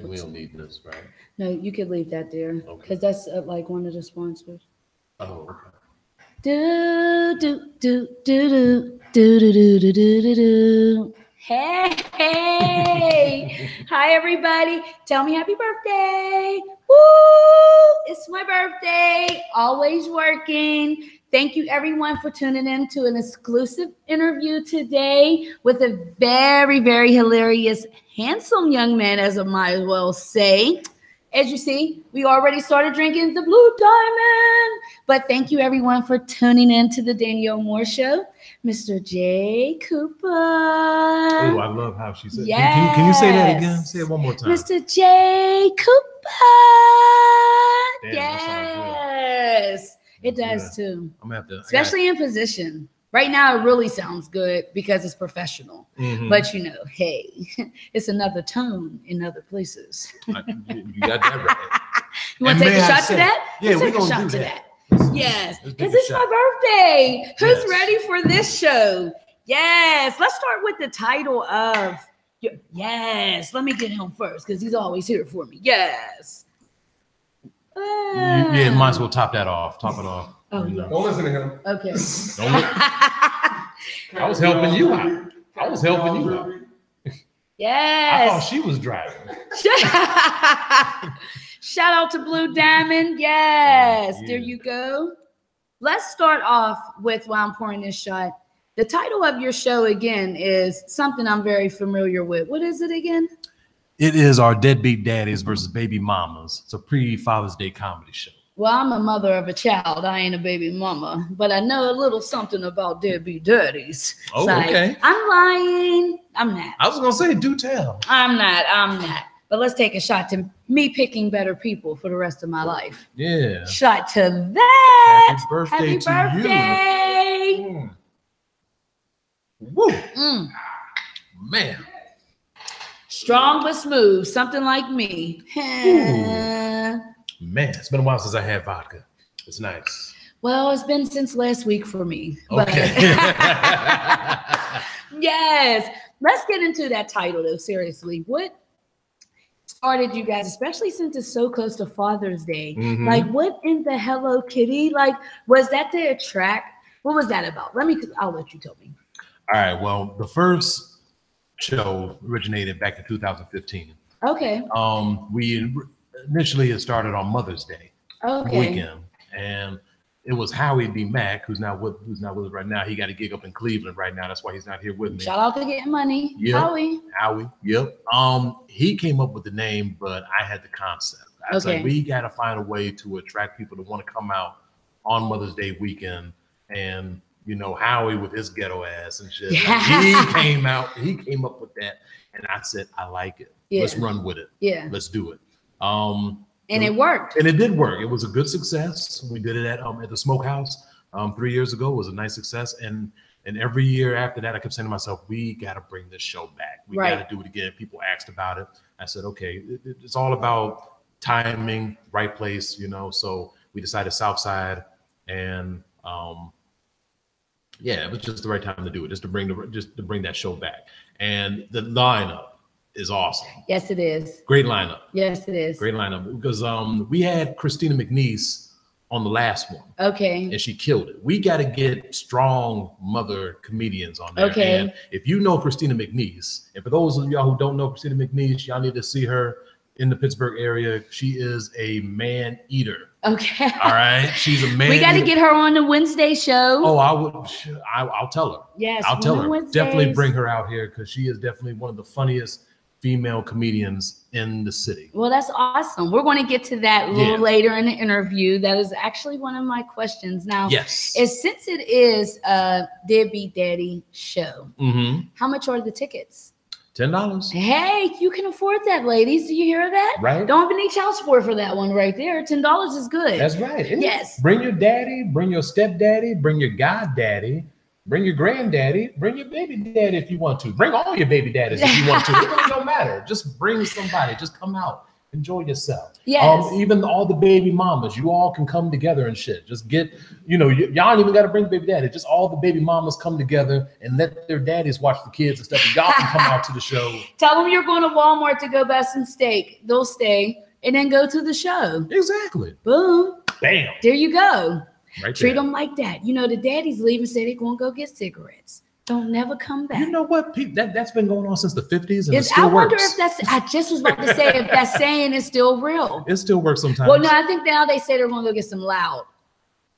we don't need this, right? No, you could leave that there because that's like one of the sponsors. Oh, okay. Do do do do do do do do do do do. Hey, hi everybody. Tell me happy birthday. Woo! It's my birthday. Always working. Thank you everyone for tuning in to an exclusive interview today with a very, very hilarious, handsome young man, as I might as well say. As you see, we already started drinking the Blue Diamond. But thank you everyone for tuning in to the Danielle Moore Show. Mr. Jaye Cooper. Oh, I love how she said. Yes. Can you say that again? Say it one more time. Mr. Jaye Cooper. Damn, yes. It does too. I'm gonna have to, especially in position. Right now, it really sounds good because it's professional. Mm-hmm. But you know, hey, it's another tone in other places. You got that right. You want to take a shot to that? Yeah, we're going to do that. Yes, because it's my birthday. Who's ready for this show? Yes, let's start with the title of. Yes, let me get him first because he's always here for me. Yes. Yeah, might as well top it off. Oh, yeah. Don't listen to him. Okay. I was helping you out. Yes. I thought she was driving. Shout out to Blue Diamond. Yes. Yeah. There you go. Let's start off with while I'm pouring this shot. The title of your show again is something I'm very familiar with. What is it again? It is our Deadbeat Daddies versus Baby Mamas. It's a pre-Father's Day comedy show. Well, I'm a mother of a child. I ain't a baby mama, but I know a little something about deadbeat daddies. Oh, okay. I'm lying. I'm not. I was going to say, do tell. I'm not. But let's take a shot to me picking better people for the rest of my life. Yeah. Shot to that. Happy birthday to you. Woo. Man. Strong but smooth. Something like me. Man, it's been a while since I had vodka. It's nice. Well, it's been since last week for me. Okay. Yes. Let's get into that title, though, seriously. What started you guys, especially since it's so close to Father's Day? Mm-hmm. Like, what in the Hello Kitty? Like, was that the attract? What was that about? I'll let you tell me. All right. Well, the first show originated back in 2015. Okay. Initially, it started on Mother's Day weekend, and it was Howie B. Mack, who's not with us right now. He got a gig up in Cleveland right now. That's why he's not here with me. Shout out to Getting Money, yep. Howie. Yep. He came up with the name, but I had the concept. I was like, we got to find a way to attract people to want to come out on Mother's Day weekend, and Howie with his ghetto ass and shit. Yeah. Like, he came up with that, and I said, I like it. Yeah. Let's run with it. Yeah. Let's do it. And it worked. And it did work. It was a good success. We did it at the Smokehouse 3 years ago. It was a nice success. And every year after that, I kept saying to myself, we got to bring this show back. We got to do it again. People asked about it. I said, okay, it's all about timing, right place, So we decided Southside, and it was just the right time to do it, just to bring that show back. And the lineup is awesome. Yes, it is. Great lineup. Yes, it is. Great lineup, because we had Christina McNeese on the last one. Okay. And she killed it. We got to get strong mother comedians on there. Okay. And if you know Christina McNeese, and for those of y'all who don't know Christina McNeese, y'all need to see her in the Pittsburgh area. She is a man eater. Okay. All right. She's a man. We got to get her on the Wednesday show. Oh, I'll tell her. Yes. I'll tell her. Wednesdays. Definitely bring her out here, because she is definitely one of the funniest female comedians in the city. Well, that's awesome. We're going to get to that a little later in the interview. That is actually one of my questions. Now, since it is a Deadbeat Daddy show, how much are the tickets? $10. Hey, you can afford that, ladies. Do you hear that? Right. Don't even need child support for that one right there. $10 is good. That's right. Yes. Bring your daddy, bring your stepdaddy, bring your goddaddy, bring your granddaddy, bring your baby daddy if you want to. Bring all your baby daddies if you want to. It don't matter. Just bring somebody. Just come out enjoy yourself. Yes. Even all the baby mamas, you all can come together and shit. Just get, y'all ain't even got to bring baby daddy. Just all the baby mamas come together and let their daddies watch the kids and stuff. And y'all can come out to the show. Tell them you're going to Walmart to go buy some steak. They'll stay and then go to the show. Exactly. Boom. Bam. There you go. Right Treat there. them like that. The daddies leave and say they're going to go get cigarettes. Don't never come back. You know what? That's been going on since the 50s, and it I still wonder works. if that's. I just was about to say if that saying is still real. It still works sometimes. Well, no, I think now they say they're going to go get some loud.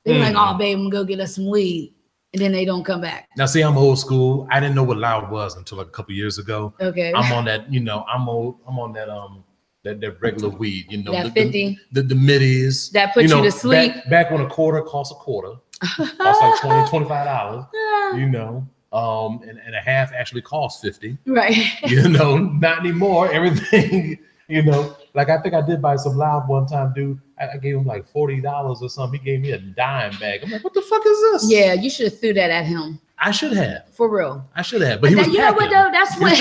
They're like, "Oh, babe, I'm gonna go get us some weed," and then they don't come back. Now, see, I'm old school. I didn't know what loud was until like a couple years ago. Okay. I'm on that. I'm on that. That regular weed. That 50. The middies. That puts you to sleep. Back when a quarter cost a quarter, cost like $20, $25. And a half actually cost 50. Right. Not anymore. Everything, like I think I did buy some loud one time, dude. I gave him like $40 or something. He gave me a dime bag. I'm like, what the fuck is this? Yeah, you should have threw that at him. I should have. For real. I should have. But he was you know what though? That's when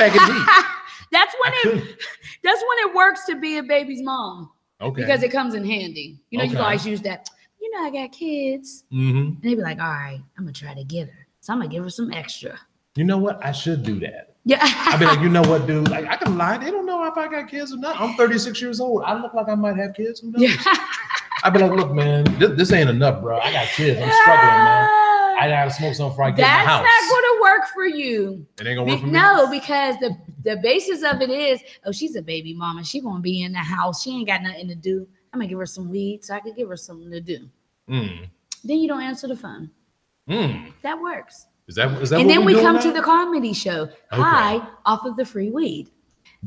that's when it works to be a baby's mom. Okay. Because it comes in handy. You Okay. guys use that. I got kids. Mm-hmm. And they be like, all right, I'm gonna try to get her. So I'm gonna give her some extra. You know what? I should do that. Yeah. I'd be like, you know what, dude? Like, I can lie. They don't know if I got kids or not. I'm 36 years old. I look like I might have kids. Who knows? Yeah. I'd be like, look, man, this ain't enough, bro. I got kids. I'm struggling, man. I gotta smoke something before I get in the house. That's not gonna work for you. It ain't gonna work for me. No, because the basis of it is, she's a baby mama. She gonna be in the house. She ain't got nothing to do. I'm gonna give her some weed so I can give her something to do. Mm. Then you don't answer the phone. Mm. That works. Is that and what then we come now? to the comedy show. Okay. Hi, off of the free weed.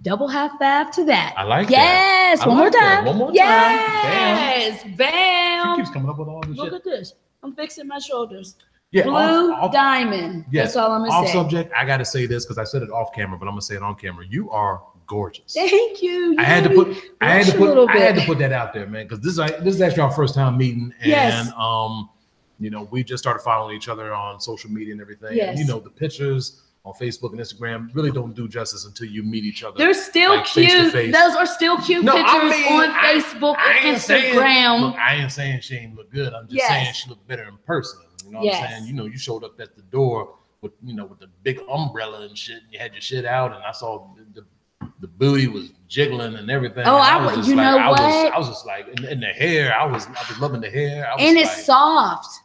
Double half five to that. I like yes, that. One more time. One more yes. time. Bam. She keeps coming up with all this Look shit. at this. I'm fixing my shoulders. Yeah, Blue diamond. Yes, that's all I'm gonna off say. Subject. I gotta say this because I said it off camera, but I'm gonna say it on camera. You are gorgeous. Thank you. I had to put that out there, man, because this is actually our first time meeting, and yes. We just started following each other on social media and everything. Yes. And, the pictures on Facebook and Instagram really don't do justice until you meet each other. They're still like, cute. face-to-face. Those are still cute pictures on Facebook and Instagram. I ain't saying she ain't look good. I'm just saying she looked better in person. You know what I'm saying? You showed up at the door with with the big umbrella and shit, and you had your shit out, and I saw the booty was jiggling and everything. Oh, I was just what? I was just like, and the hair, I was loving the hair. And it's soft.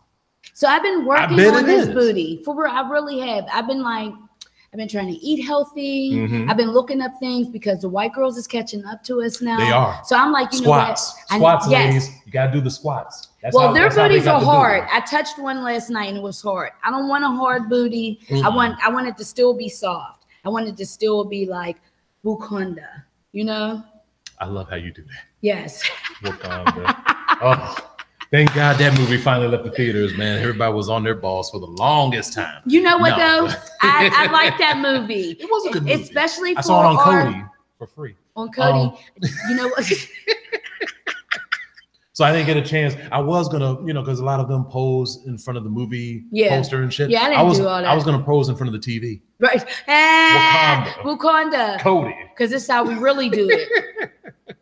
So I've been working on this booty. For real, I really have. I've been trying to eat healthy. Mm-hmm. I've been looking up things because the white girls is catching up to us now. They are. So I'm like, squats, ladies. You gotta do the squats. Their booties are hard. I touched one last night and it was hard. I don't want a hard booty. Mm-hmm. I want it to still be soft. I want it to still be like Wakanda. I love how you do that. Yes. Wakanda. Oh. Thank God that movie finally left the theaters, man. Everybody was on their balls for the longest time. You know what, though? I like that movie. It was a good movie. Especially I saw it on Cody for free. On Cody. You know what? So I didn't get a chance. I was going to, because a lot of them pose in front of the movie poster and shit. Yeah, I didn't do all that. I was going to pose in front of the TV. Right. Wakanda. Cody. Because this is how we really do it.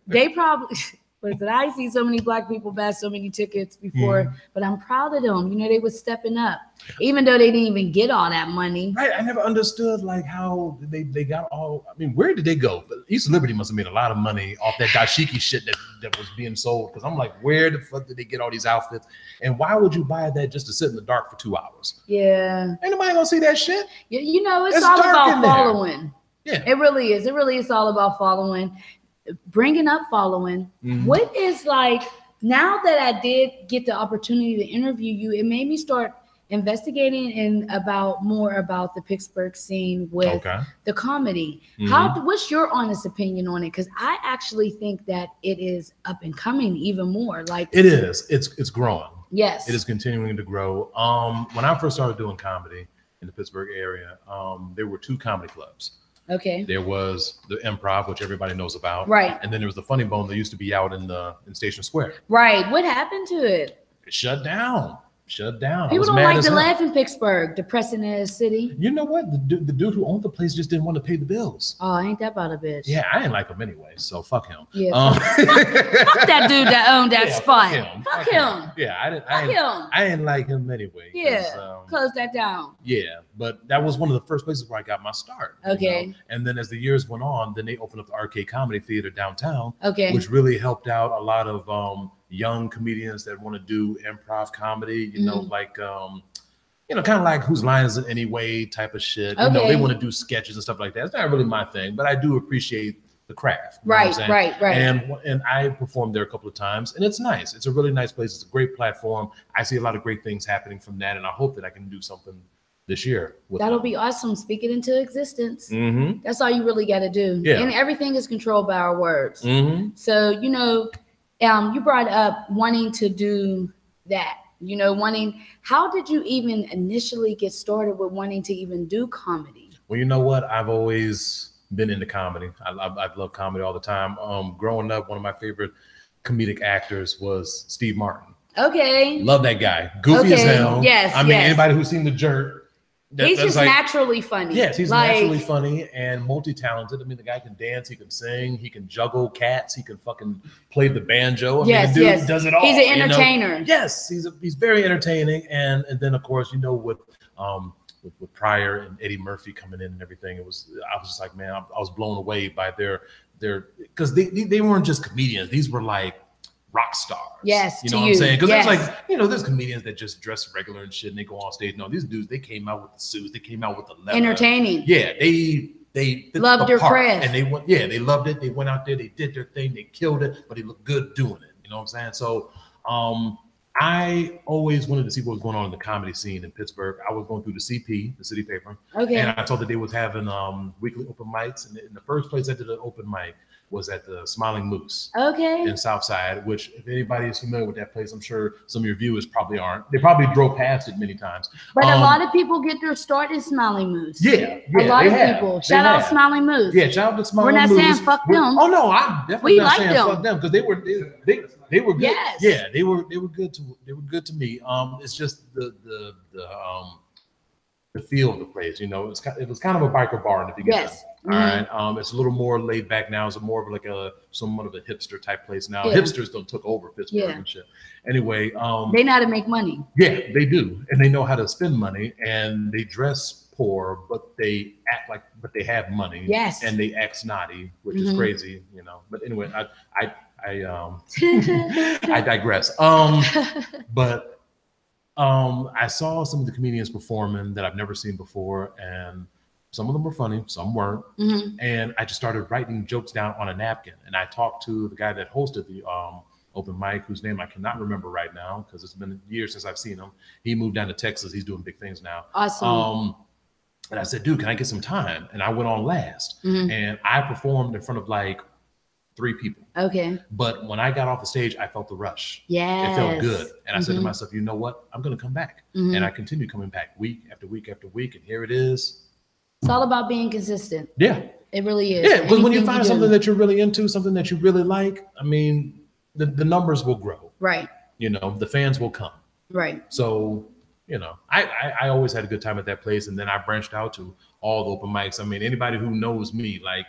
They probably... Listen, I see so many Black people buy so many tickets before, but I'm proud of them. They was stepping up, even though they didn't even get all that money. Right. I never understood like how they got all. I mean, where did they go? But East Liberty must have made a lot of money off that dashiki shit that was being sold. Because I'm like, where the fuck did they get all these outfits? And why would you buy that just to sit in the dark for 2 hours? Yeah. Ain't nobody gonna see that shit. It's all about following. Yeah. It really is. It really is all about following. Bringing up following. Mm-hmm. What is like, now that I did get the opportunity to interview you, it made me start investigating and more about the Pittsburgh scene with the comedy. Mm-hmm. What's your honest opinion on it? Because I actually think that it is up and coming even more. Like it is. It's growing. Yes. It is continuing to grow. When I first started doing comedy in the Pittsburgh area, there were 2 comedy clubs. Okay. There was the Improv, which everybody knows about. Right. And then there was the Funny Bone that used to be out in Station Square. Right. What happened to it? It shut down. shut down. People don't like to laugh in Pittsburgh, depressing ass city. You know what? The dude who owned the place just didn't want to pay the bills. Oh, ain't that about a bitch? Yeah, I didn't like him anyway, so fuck him. Yeah, fuck that dude that owned that spot. Fuck him. Yeah, I didn't like him anyway. Yeah, close that down. Yeah, but that was one of the first places where I got my start. Okay. You know? And then as the years went on, then they opened up the Arcade Comedy Theater downtown. Okay. Which really helped out a lot of young comedians that want to do improv comedy. You know, like you know, kind of like Whose Line Is It Anyway type of shit. Okay. You know, they want to do sketches and stuff like that. It's not really my thing, but I do appreciate the craft. Right. And I performed there a couple of times, and it's nice. It's a really nice place. It's a great platform. I see a lot of great things happening from that, and I hope that I can do something this year. That'll be awesome. Speak it into existence. That's all you really got to do. Yeah. And everything is controlled by our words. So, you know, you brought up wanting to do that. You know, how did you even initially get started with wanting to even do comedy? Well, you know what? I've always been into comedy. I've loved comedy all the time. Growing up, one of my favorite comedic actors was Steve Martin. Okay. Love that guy. Goofy as hell. Yes. I mean, anybody who's seen The Jerk. He's just like, naturally funny. Yes, he's naturally funny and multi-talented. I mean, the guy can dance, he can sing, he can juggle cats, he can fucking play the banjo. I mean, the dude does it all. He's an entertainer. You know? Yes, he's very entertaining. And then of course, you know, with Pryor and Eddie Murphy coming in and everything, I was just like, man, I was blown away by their because they weren't just comedians. These were like rock stars. Yes, you know what I'm saying? Because there's like, you know, there's comedians that just dress regular and shit and they go on stage. No, these dudes, they came out with the suits, they came out with the leather. Entertaining. Yeah, they loved their craft. And they loved it. They went out there, they did their thing, they killed it, but they looked good doing it. You know what I'm saying? So I always wanted to see what was going on in the comedy scene in Pittsburgh. I was going through the CP, the city paper. Okay. And I saw that they was having weekly open mics. And in the first place I did an open mic was at the Smiling Moose. Okay. In Southside, which if anybody is familiar with that place, I'm sure some of your viewers probably aren't. They probably drove past it many times. But a lot of people get their start in Smiling Moose. Yeah. A lot of people. Shout out Smiling Moose. Yeah, shout out to Smiling Moose. We're not saying fuck them. Oh no, I'm definitely not saying them. fuck them because they were good. Yes. Yeah, they were good to me. It's just the feel of the place, you know, it was kind of a biker bar in the beginning. Yes. All right. It's a little more laid back now. It's more of like somewhat of a hipster type place now. Hipsters don't took over Pittsburgh and shit. Anyway, they know how to make money. Yeah, they do, and they know how to spend money, and they dress poor, but they act like, but they have money. Yes. And they act snotty, which is crazy, you know. But anyway, I digress. But I saw some of the comedians performing that I've never seen before, and some of them were funny, some weren't. And I just started writing jokes down on a napkin. And I talked to the guy that hosted the open mic, whose name I cannot remember right now because it's been years since I've seen him. He moved down to Texas. He's doing big things now. Awesome. And I said, dude, can I get some time? And I went on last. And I performed in front of like 3 people. Okay. But when I got off the stage, I felt the rush. Yeah. It felt good. And I said to myself, you know what? I'm going to come back. And I continued coming back week after week after week. And here it is. It's all about being consistent. Yeah. It really is. Yeah, because when you find something that you're really into, something that you really like, I mean, the numbers will grow. Right. You know, the fans will come. Right. So, you know, I always had a good time at that place. And then I branched out to all the open mics. I mean, anybody who knows me, like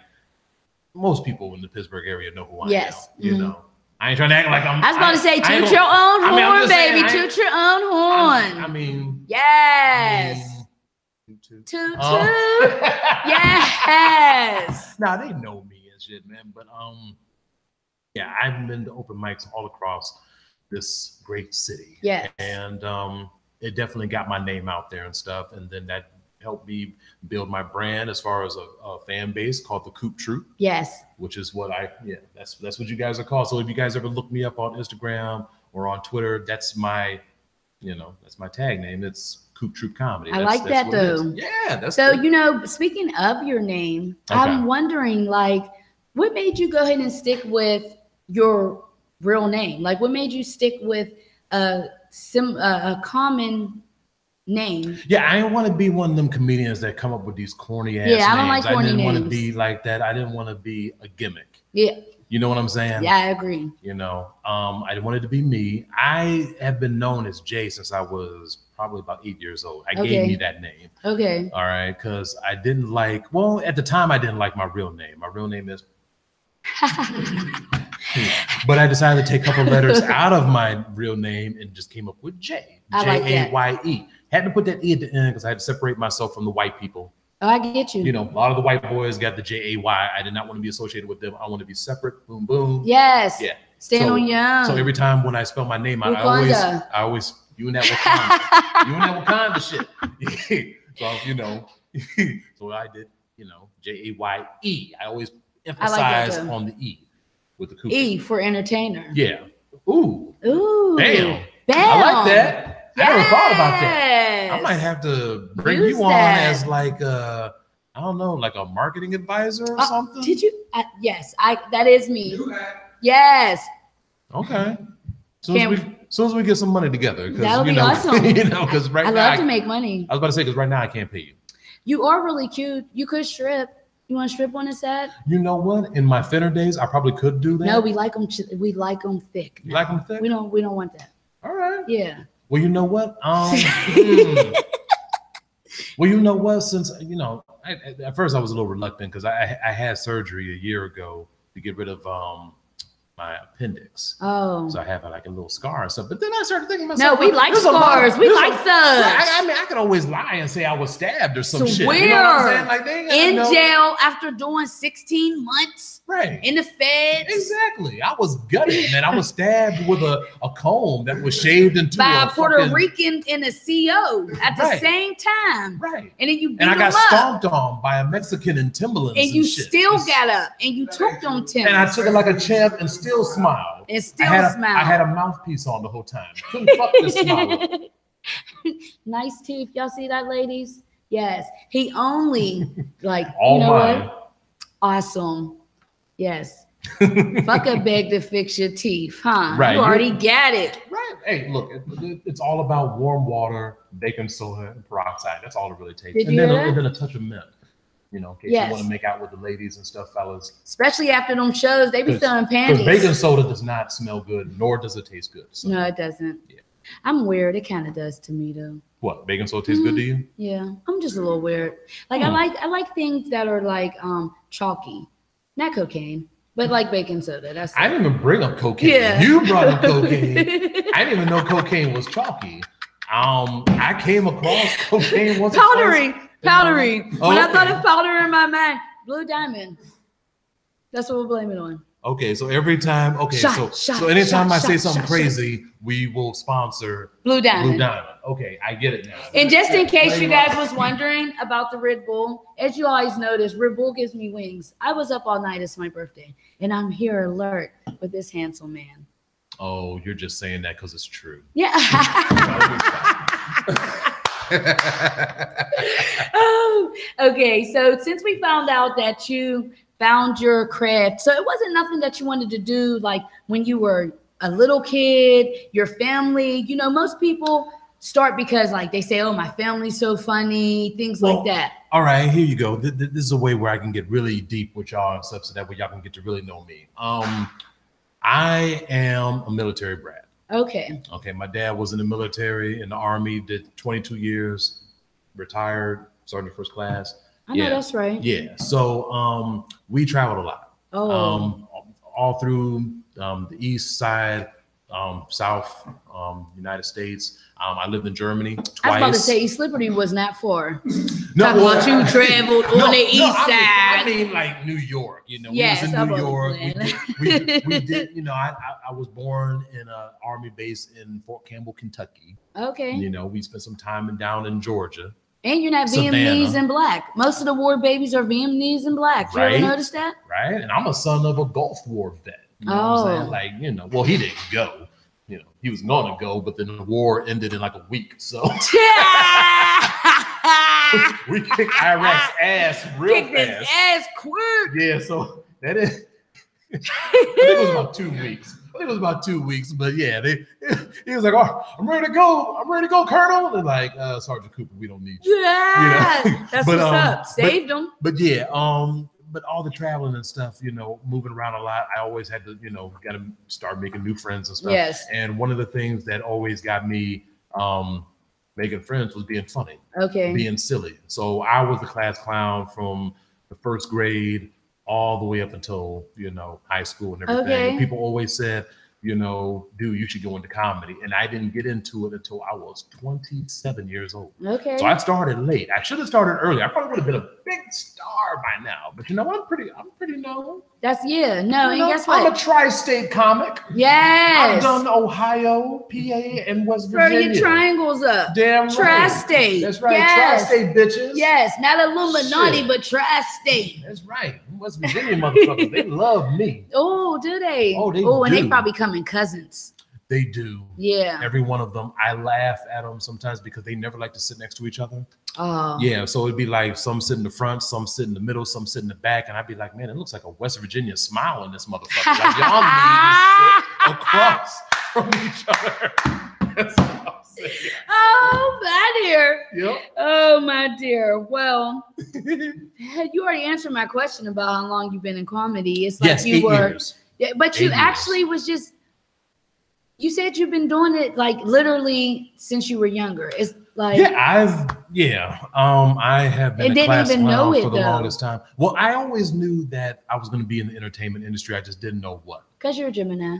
most people in the Pittsburgh area know who I am. You know, I ain't trying to act like I'm. I was about to say, toot your own horn, baby. Toot your own horn. I mean. Yes. Toot. Yes. Nah, they know me and shit, man. But yeah, I've been to open mics all across this great city. Yeah. And it definitely got my name out there and stuff. And then that helped me build my brand as far as a fan base called the Coop Troop. Yes. Which is what that's what you guys are called. So if you guys ever look me up on Instagram or on Twitter, that's my tag name. It's Coop Troop Comedy. I like that though. Yeah, that's so good. You know, speaking of your name, I'm wondering, like, what made you go ahead and stick with your real name? Like, what made you stick with a common name? Yeah, I didn't want to be one of them comedians that come up with these corny ass names. I don't like corny names. I didn't want to be like that. I didn't want to be a gimmick. Yeah. You know what I'm saying? Yeah, I agree. You know, I wanted to be me. I have been known as Jay since I was probably about 8 years old. I gave me that name. Okay. All right, because I didn't like. Well, at the time, I didn't like my real name. My real name is. But I decided to take a couple letters out of my real name and just came up with Jaye. Jaye. Had to put that E at the end because I had to separate myself from the white people. Oh, I get you. You know, a lot of the white boys got the Jay. I did not want to be associated with them. I want to be separate. Boom, boom. Yes. Yeah. Stand on your own. So every time when I spell my name out, I always, you and that Wakanda. You and that Wakanda shit. So, you know, so I did, you know, Jaye. I always emphasize on the E with the Cooper. E for entertainer. Yeah. Ooh. Bam. I like that. Yes. I never thought about that. I might have to bring you on as like I don't know, like a marketing advisor or something. Did you? Yes, that is me. Yes. Okay. Soon as we get some money together, that'll be awesome. You know, because right now I love to make money. I was about to say because right now I can't pay you. You are really cute. You could strip. You want to strip on the set? You know what? In my thinner days, I probably could do that. No, we like them. We like them thick. You like them thick? We don't want that. All right. Yeah. Well, you know what? Well, you know what? Since you know, at first I was a little reluctant because I had surgery a year ago to get rid of my appendix. Oh. So I have like a little scar and stuff. But then I started thinking to myself, no, we like scars. We like those. I mean, I could always lie and say I was stabbed or some shit. You know what I'm saying? Like, in jail after doing 16 months. Right. In the feds. Exactly. I was gutted, man. I was stabbed with a comb that was shaved into by a Puerto Rican and a CO at the same time. Right. And then you beat and I got up. stomped on by a Mexican in Timberlands. And you shit. still got up and you took them Timberlands. And I took it like a champ and still smiled. And still smiled. I had a mouthpiece on the whole time. Couldn't fuck this smile up. Nice teeth. Y'all see that, ladies? Yes. He only like all you know mine. What? Awesome. Yes. Fuck a beg to fix your teeth, huh? Right. You already got it. Right. Hey, look, it's all about warm water, baking soda, and peroxide. That's all it really takes. And then a touch of mint. You know, in case you want to make out with the ladies and stuff, fellas. Especially after them shows, they be selling panties. Because baking soda does not smell good, nor does it taste good. So. No, it doesn't. Yeah. I'm weird. It kind of does to me though. What? Baking soda tastes good to you? Yeah, I'm just a little weird. Like I like things that are like chalky, not cocaine, but like baking soda. That's I didn't even bring up cocaine. Yeah. You brought up cocaine. I didn't even know cocaine was chalky. I came across cocaine once. Powdery. When I thought of powder in my mind, Blue Diamond. That's what we'll blame it on. Okay, so every time, so anytime I say something crazy, we will sponsor Blue Diamond. Okay, I get it now. And just in case you guys was wondering about the Red Bull, as you always notice, Red Bull gives me wings. I was up all night. It's my birthday, and I'm here alert with this handsome man. Oh, you're just saying that because it's true. Yeah. Oh, okay. So since we found out that you found your craft, so it wasn't nothing that you wanted to do like when you were a little kid, your family, you know, most people start because like they say, oh, my family's so funny, things like that. All right, here you go. This is a way where I can get really deep with y'all and stuff so that way y'all can get to really know me. I am a military brat. Okay. My dad was in the military, in the Army, did 22 years, retired, sergeant first class. I know that's right. Yeah. So we traveled a lot. All through the east side, south, United States. I lived in Germany twice. I was about to say East Liberty was not far. No, about you traveled on the east side. I mean like New York, you know. Yes, we was in New York. We did, you know, I was born in an Army base in Fort Campbell, Kentucky. Okay. You know, we spent some time down in Georgia. And you're not Vietnamese and black. Most of the war babies are Vietnamese and black. You ever notice that? Right. And I'm a son of a Gulf War vet. You know what I'm saying? Like, you know, well, he didn't go. You know, he was going to go, but then the war ended in like a week. So we kicked Iraq's ass real fast. Kicked his ass quick. Yeah, so that is. I think it was about 2 weeks. But yeah, he was like, "Oh, I'm ready to go, Colonel." They're like, "Sergeant Cooper, we don't need you." Yeah, you know? That's what's up. Saved him. But yeah, but all the traveling and stuff, moving around a lot, I always had to, got to start making new friends and stuff. Yes. And one of the things that always got me making friends was being funny. Okay. Being silly. So I was the class clown from the first grade all the way up until, high school and everything. Okay. And people always said, dude, you should go into comedy. And I didn't get into it until I was 27 years old. Okay. So I started late. I should have started early. I probably would have been a big star by now. But I'm pretty known. And guess what? I'm a tri-state comic. Yes. I've done Ohio, PA, and West Virginia. Throw your triangles up. Damn right. Tri-state. That's right. Yes. Tri-state bitches. Yes. Not Illuminati, Shit. but tri-state. That's right. West Virginia motherfuckers, they love me. Oh, do they? Oh, they and do. they probably come in cousins. They do. Yeah. Every one of them. I laugh at them sometimes because they never like to sit next to each other. Oh. Yeah, so it'd be like some sit in the front, some sit in the middle, some sit in the back, and I'd be like, man, it looks like a West Virginia smile in this motherfucker. Like y'all need to sit across from each other. That's what I'm saying. Oh, my dear. Yep. Oh, my dear. Well, you already answered my question about how long you've been in comedy. It's like yes, you 8 were, years. Yeah, but you actually was just. You said you've been doing it like literally since you were younger. It's like I have been and a didn't class even know clown it for the though. longest time. Well, I always knew that I was going to be in the entertainment industry. I just didn't know what. Because you're a Gemini.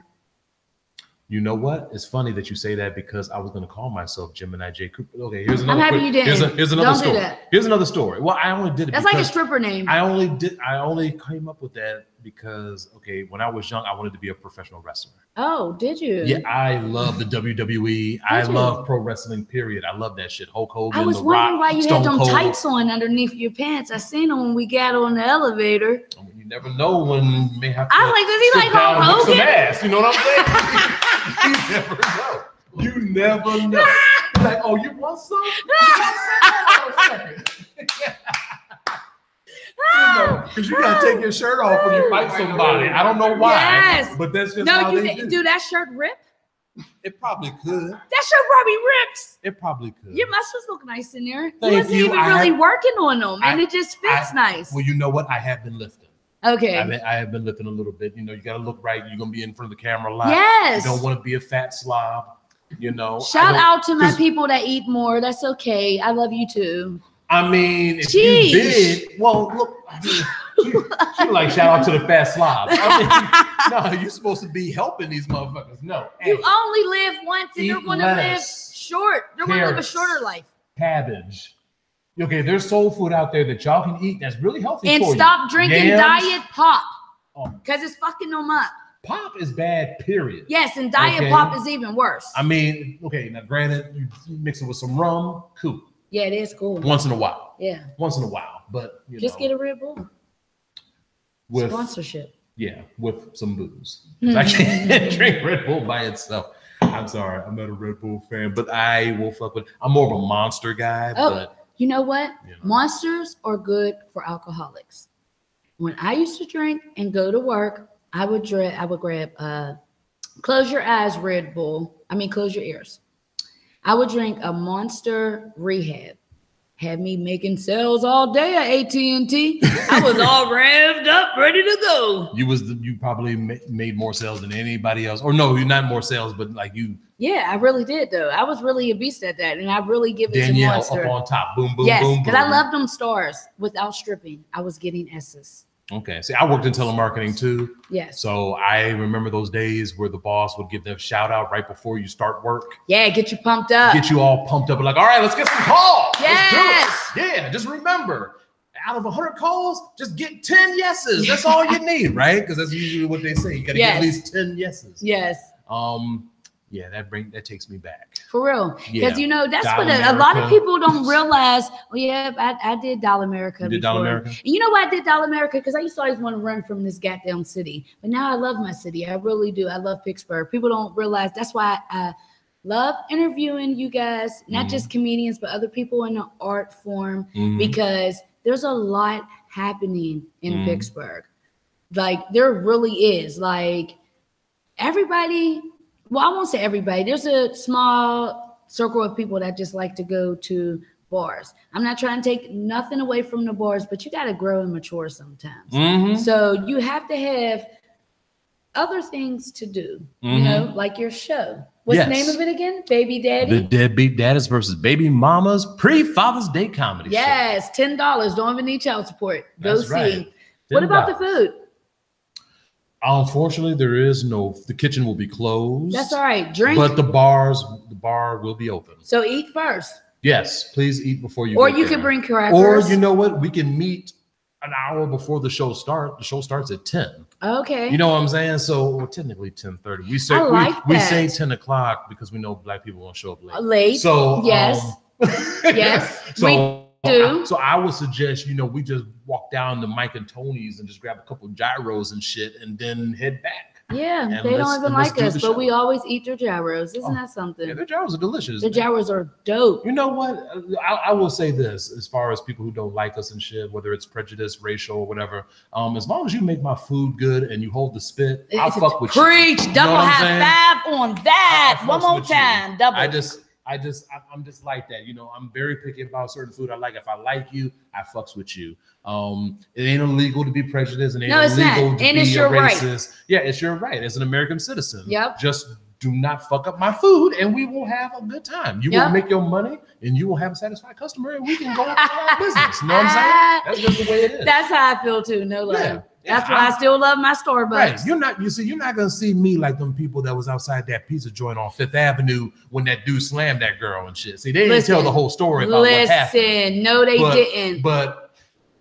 You know what? It's funny that you say that because I was going to call myself Gemini J. Cooper. Okay, here's another. I'm happy you didn't. Here's another Don't story. do that. Here's another story. Well, I only did it. That's like a stripper name. I only came up with that because when I was young, I wanted to be a professional wrestler. Oh, did you? Yeah, I love the WWE. I love pro wrestling. Period. I love that shit. Hulk Hogan. I was The wondering Rock, why you Stone had them Cold. tights on underneath your pants. I seen them when we got on the elevator. You never know when you may have to. I was like, does he strip like down Hulk and whip some Hogan? ass? You know what I'm saying? You never know. You never know. Like, oh, you want some? Because you gotta take your shirt off when you fight somebody. I don't know why. Yes. But that's just No, how they do that shirt rip? It probably could. That shirt probably rips. It probably could. Your muscles look nice in there. Thank you wasn't you. even really working on them, and it just fits nice. Well, you know what? I have been lifting. Okay. I have been lifting a little bit. You got to look right. You're gonna be in front of the camera a lot. Yes. You don't want to be a fat slob. Shout out to my people that eat more. That's okay. I love you too. I mean, if you did, well, look, she like shout out to the fat slobs. I mean, no, you're supposed to be helping these motherfuckers. No, you only live once, and you're going to live short. You're going to live a shorter life. Cabbage. Okay, there's soul food out there that y'all can eat that's really healthy for you. And stop drinking diet pop because it's fucking them up. Pop is bad, period. Yes, and diet pop is even worse. I mean, okay, now granted, you mix it with some rum, cool. Yeah, it is cool. Once in a while. Yeah. Once in a while, but just get a Red Bull. With sponsorship. Yeah, with some booze. I can't drink Red Bull by itself. I'm sorry, I'm not a Red Bull fan, but I will fuck with. I'm more of a Monster guy. Oh, but you know what? Monsters are good for alcoholics. When I used to drink and go to work, I would grab close your eyes Red Bull. I mean, close your ears. I would drink a Monster Rehab. Had me making sales all day at AT&T. I was all revved up, ready to go. You probably made more sales than anybody else. Or no, you're not more sales, but like you. Yeah, I really did though. I was really a beast at that, and I really give it Danielle to Monster. up on top, boom, boom, yes, boom, boom. because I love them stars. Without stripping, I was getting S's. Okay. See, I worked in telemarketing too. Yes. So I remember those days where the boss would give them a shout out right before you start work. Yeah, get you pumped up. Get you all pumped up. Like, all right, let's get some calls. Yes. Let's do it. Yeah, just remember, out of 100 calls, just get 10 yeses. That's all you need, right? Because that's usually what they say. You got to get at least 10 yeses. Yes. Yeah, that takes me back. For real. Because, that's Dollar what a lot of people don't realize. Well, yeah, I did Dollar America. You did Dollar America? And you know why I did Dollar America? Because I used to always want to run from this goddamn city. But now I love my city. I really do. I love Pittsburgh. People don't realize. That's why I love interviewing you guys, not just comedians, but other people in the art form, because there's a lot happening in Pittsburgh. Like, there really is. Like, everybody... Well, I won't say everybody. There's a small circle of people that just like to go to bars. I'm not trying to take nothing away from the bars, but you got to grow and mature sometimes. So you have to have other things to do, you know, like your show. What's the name of it again? Baby Daddy? The Deadbeat Daddies versus Baby Mamas pre-Father's Day comedy show. Yes, $10. Don't even need child support. Go That's see. Right. What about the food? Unfortunately, there is no. The kitchen will be closed. That's all right. Drink. But the bar will be open. So eat first. Yes, please eat before you. Or you can bring crackers. Or you know what? We can meet an hour before the show starts. The show starts at 10. Okay. You know what I'm saying? So technically 10:30. We say we say 10 o'clock because we know black people won't show up late. Late. So yes. Yes. So we do. So I would suggest, you know, we just walk down to Mike and Tony's and just grab a couple of gyros and shit and then head back. Yeah, they don't even like us, but we always eat their gyros. Isn't that something? Yeah, their gyros are delicious. The gyros are dope. You know what? I will say this, as far as people who don't like us and shit, whether it's prejudice, racial, or whatever, as long as you make my food good and you hold the spit, I'll fuck with you. Preach, double high five on that. One more time, double. I'm just like that. You know, I'm very picky about certain food I like. If I like you, I fucks with you. It ain't illegal to be prejudiced and it ain't illegal to be a racist. Right. Yeah, it's your right as an American citizen. Yep. Just do not fuck up my food and we will have a good time. You will make your money and you will have a satisfied customer and we can go about our business. You know what I'm saying? That's just the way it is. That's how I feel too. No lie. Yeah. That's why I still love my Starbucks. Right. You're not gonna see me like them people that was outside that pizza joint on Fifth Avenue when that dude slammed that girl and shit. See, they didn't tell the whole story about what happened. No, they didn't. But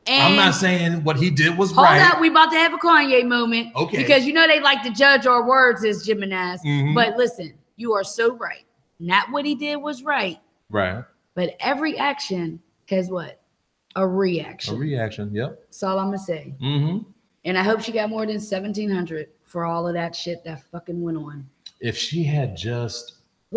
I'm not saying what he did was right. Hold up, we about to have a Kanye moment. Okay. Because you know they like to judge our words as Geminis. But listen, you are so right. Not what he did was right. Right. But every action has what? A reaction. A reaction, yep. That's all I'm gonna say. And I hope she got more than 1,700 for all of that shit that fucking went on. If she had just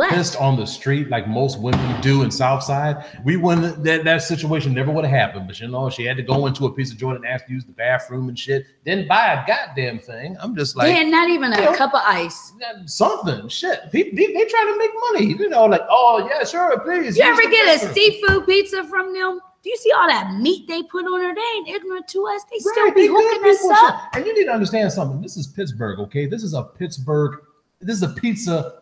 pissed on the street like most women do in Southside, we wouldn't. That situation never would have happened. But you know, she had to go into a pizza joint and ask to use the bathroom and shit. Didn't buy a goddamn thing. I'm just like, yeah, not even a cup of ice. Something. Shit. They try to make money. You know, like, oh yeah, sure, please. You ever get a seafood pizza from them? Do you see all that meat they put on her? They ain't ignorant to us. They still be hooking us up. And you need to understand something. This is Pittsburgh, okay? This is a pizza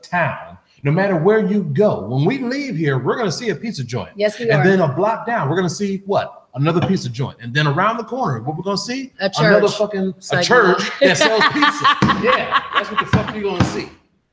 town. No matter where you go, when we leave here, we're going to see a pizza joint. Yes, we are. And then a block down, we're going to see what? Another pizza joint. And then around the corner, what we're going to see? A church. Another fucking church that sells pizza. Yeah, that's what the fuck you're going to see.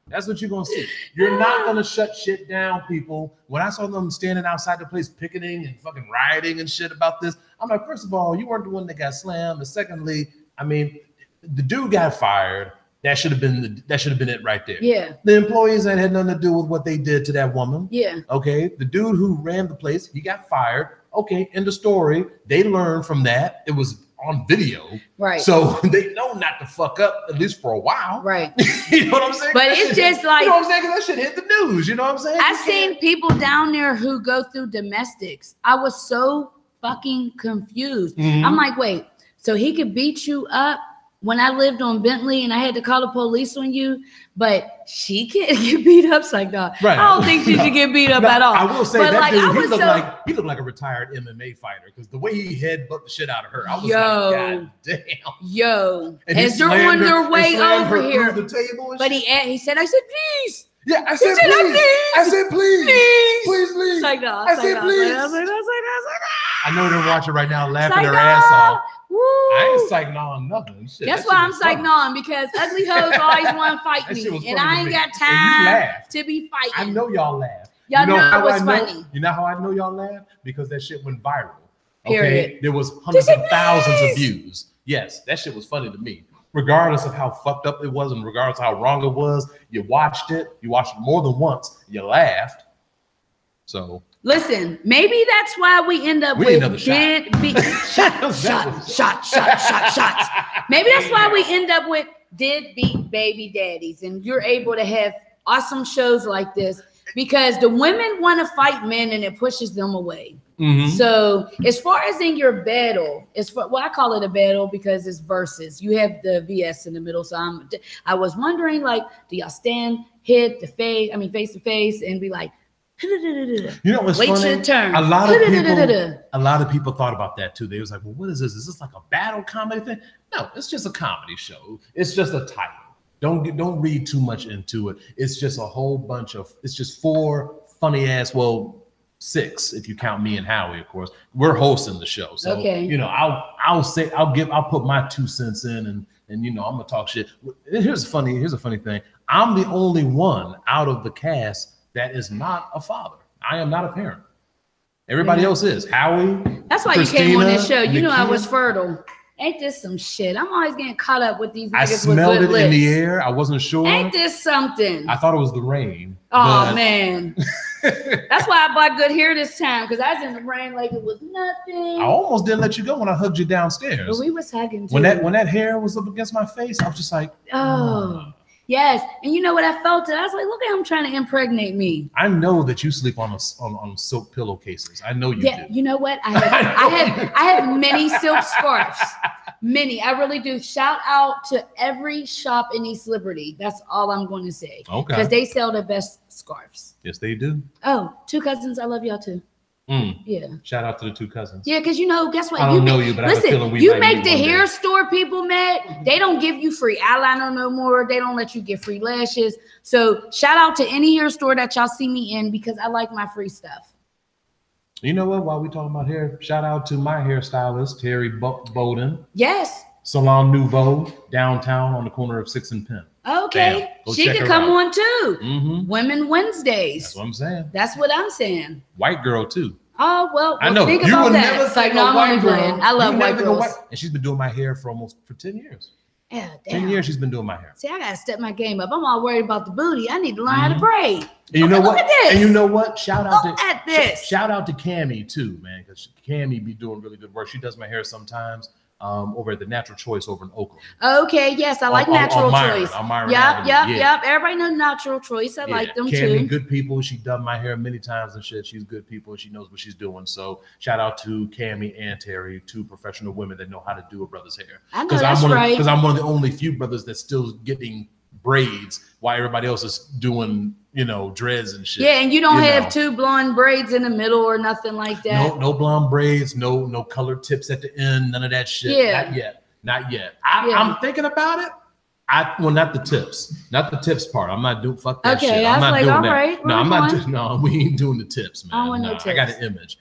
That's what you're going to see. You're not going to shut shit down, people. When I saw them standing outside the place picketing and fucking rioting and shit about this, I'm like, first of all, you weren't the one that got slammed. And secondly, I mean, the dude got fired. That should have been it right there. Yeah. The employees that had nothing to do with what they did to that woman. Yeah. Okay. The dude who ran the place, he got fired. Okay. End of story. They learned from that. It was on video. Right. So they know not to fuck up, at least for a while. Right. You know what I'm saying? But it's just like, you know what I'm saying? That shit hit the news. You know what I'm saying? I've seen people down there who go through domestics. I was so fucking confused. I'm like, wait, so he could beat you up when I lived on Bentley and I had to call the police on you, but she can't get beat up like that. Right. I don't think she should get beat up at all. I will say but that like, dude, he looked like a retired MMA fighter because the way he headbutted the shit out of her, I was like, God damn. Yo. And they're on their way over here. The table but he said, please. Yeah, I said please. I said please. Please, please. It's like, no. I said please. I know they're watching right now laughing their no. ass off. Woo. I ain't psyching on nothing. Shit, that's why I'm psyching on because ugly hoes always want to fight me, and I ain't got time to be fighting. I know y'all laugh. Y'all know it was funny. You know how I know y'all laugh? Because that shit went viral. Period. Okay, there was hundreds of thousands of views. Yes, that shit was funny to me. Regardless of how fucked up it was, and regardless of how wrong it was, you watched it. You watched it more than once. You laughed. So. Listen, maybe that's why we end up with shots. Maybe that's why we end up with deadbeat baby daddies, and you're able to have awesome shows like this because the women want to fight men and it pushes them away. So as far as in your battle, I call it a battle because it's versus. You have the VS in the middle. So I was wondering, like, do y'all stand face to face and be like, You know what's Wait funny? your turn. A lot of people thought about that too. They was like, well, what is this? Is this like a battle comedy thing? No, it's just a comedy show. It's just a title. Don't read too much into it. It's just a whole bunch of, it's just 4 funny ass, well, 6 if you count me and Howie, of course. We're hosting the show. So you know, I'll put my 2 cents in and you know, I'm gonna talk shit. Here's a funny thing. I'm the only one out of the cast that is not a father. I am not a parent. Everybody else is. Howie. That's why Christina, you came on this show. You know I Nakia. was fertile. Ain't this some shit? I'm always getting caught up with these niggas I smelled it in the air. I wasn't sure. Ain't this something? I thought it was the rain. Oh man. That's why I bought good hair this time, because I was in the rain like it was nothing. I almost didn't let you go when I hugged you downstairs. But we was hugging too. When that hair was up against my face, I was just like, oh. Yes, and you know what I felt? I was like, look at him trying to impregnate me. I know that you sleep on silk pillowcases. I know you do. You know what? I have many silk scarves. Many. I really do. Shout out to every shop in East Liberty. That's all I'm going to say. Okay. Because they sell the best scarves. Yes, they do. Oh, 2 cousins. I love y'all too. Yeah. Shout out to the 2 cousins. Yeah, because you know, guess what? I don't know you, but I have a feeling we you might make meet the one day. hair store people mad. They don't give you free eyeliner no more. They don't let you get free lashes. So shout out to any hair store that y'all see me in, because I like my free stuff. You know what? While we talking about hair, shout out to my hairstylist, Terry Bowden. Yes. Salon Nouveau, downtown on the corner of 6th and Penn. Okay. She could come on too. Women Wednesdays. That's what I'm saying. That's what I'm saying. White girl too. Oh, well, I know. think You about would that. never It's like, say no, a I'm white only girl. playing. I love You white never go girls. And she's been doing my hair for 10 years. Yeah, damn. 10 years she's been doing my hair. See, I gotta step my game up. I'm all worried about the booty. I need to learn how to braid. And you know Look what? at this. And you know what? Shout out Look to at this. Shout out to Cammie too, man, because Cammie be doing really good work. She does my hair sometimes over at the Natural Choice over in Oakland. Okay, yes, I like Natural Choice. On Myron Yep. Avenue. Everybody knows Natural Choice. I like them Cammie, too. good people. She done my hair many times and shit. She's good people and she knows what she's doing. So shout out to Cammie and Terry, 2 professional women that know how to do a brother's hair. I know that's right. Because I'm one of the only few brothers that's still getting braids while everybody else is doing, you know, dreads and shit. Yeah, and you don't have 2 blonde braids in the middle or nothing like that. No blonde braids, no colored tips at the end, none of that shit. Yeah. Not yet. I'm thinking about it. Not the tips part. I'm not doing fuck that shit. I'm not doing that. Right, no, I'm not. No, we ain't doing the tips, man. I want no tips. I got an image.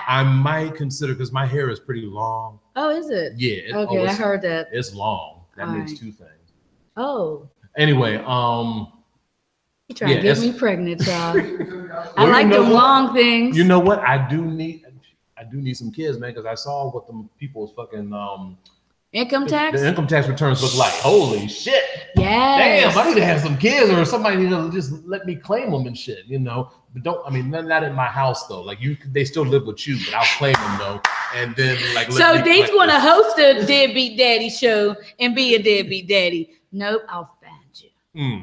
I might consider, because my hair is pretty long. Oh, is it? Yeah. Okay, I heard that. It's long. That All means right. 2 things. Oh. Anyway, You trying to get me pregnant, y'all. I Well, like you know the what? long things. You know what? I do need some kids, man, because I saw what the people's fucking Income tax? the income tax returns look like. Holy shit. Yes. Damn, I need to have some kids, or somebody need to just let me claim them and shit, you know. But not in my house though. Like they still live with you, but I'll claim them though. And then like So Dee's gonna host a deadbeat daddy show and be a deadbeat daddy. Nope, I'll find you.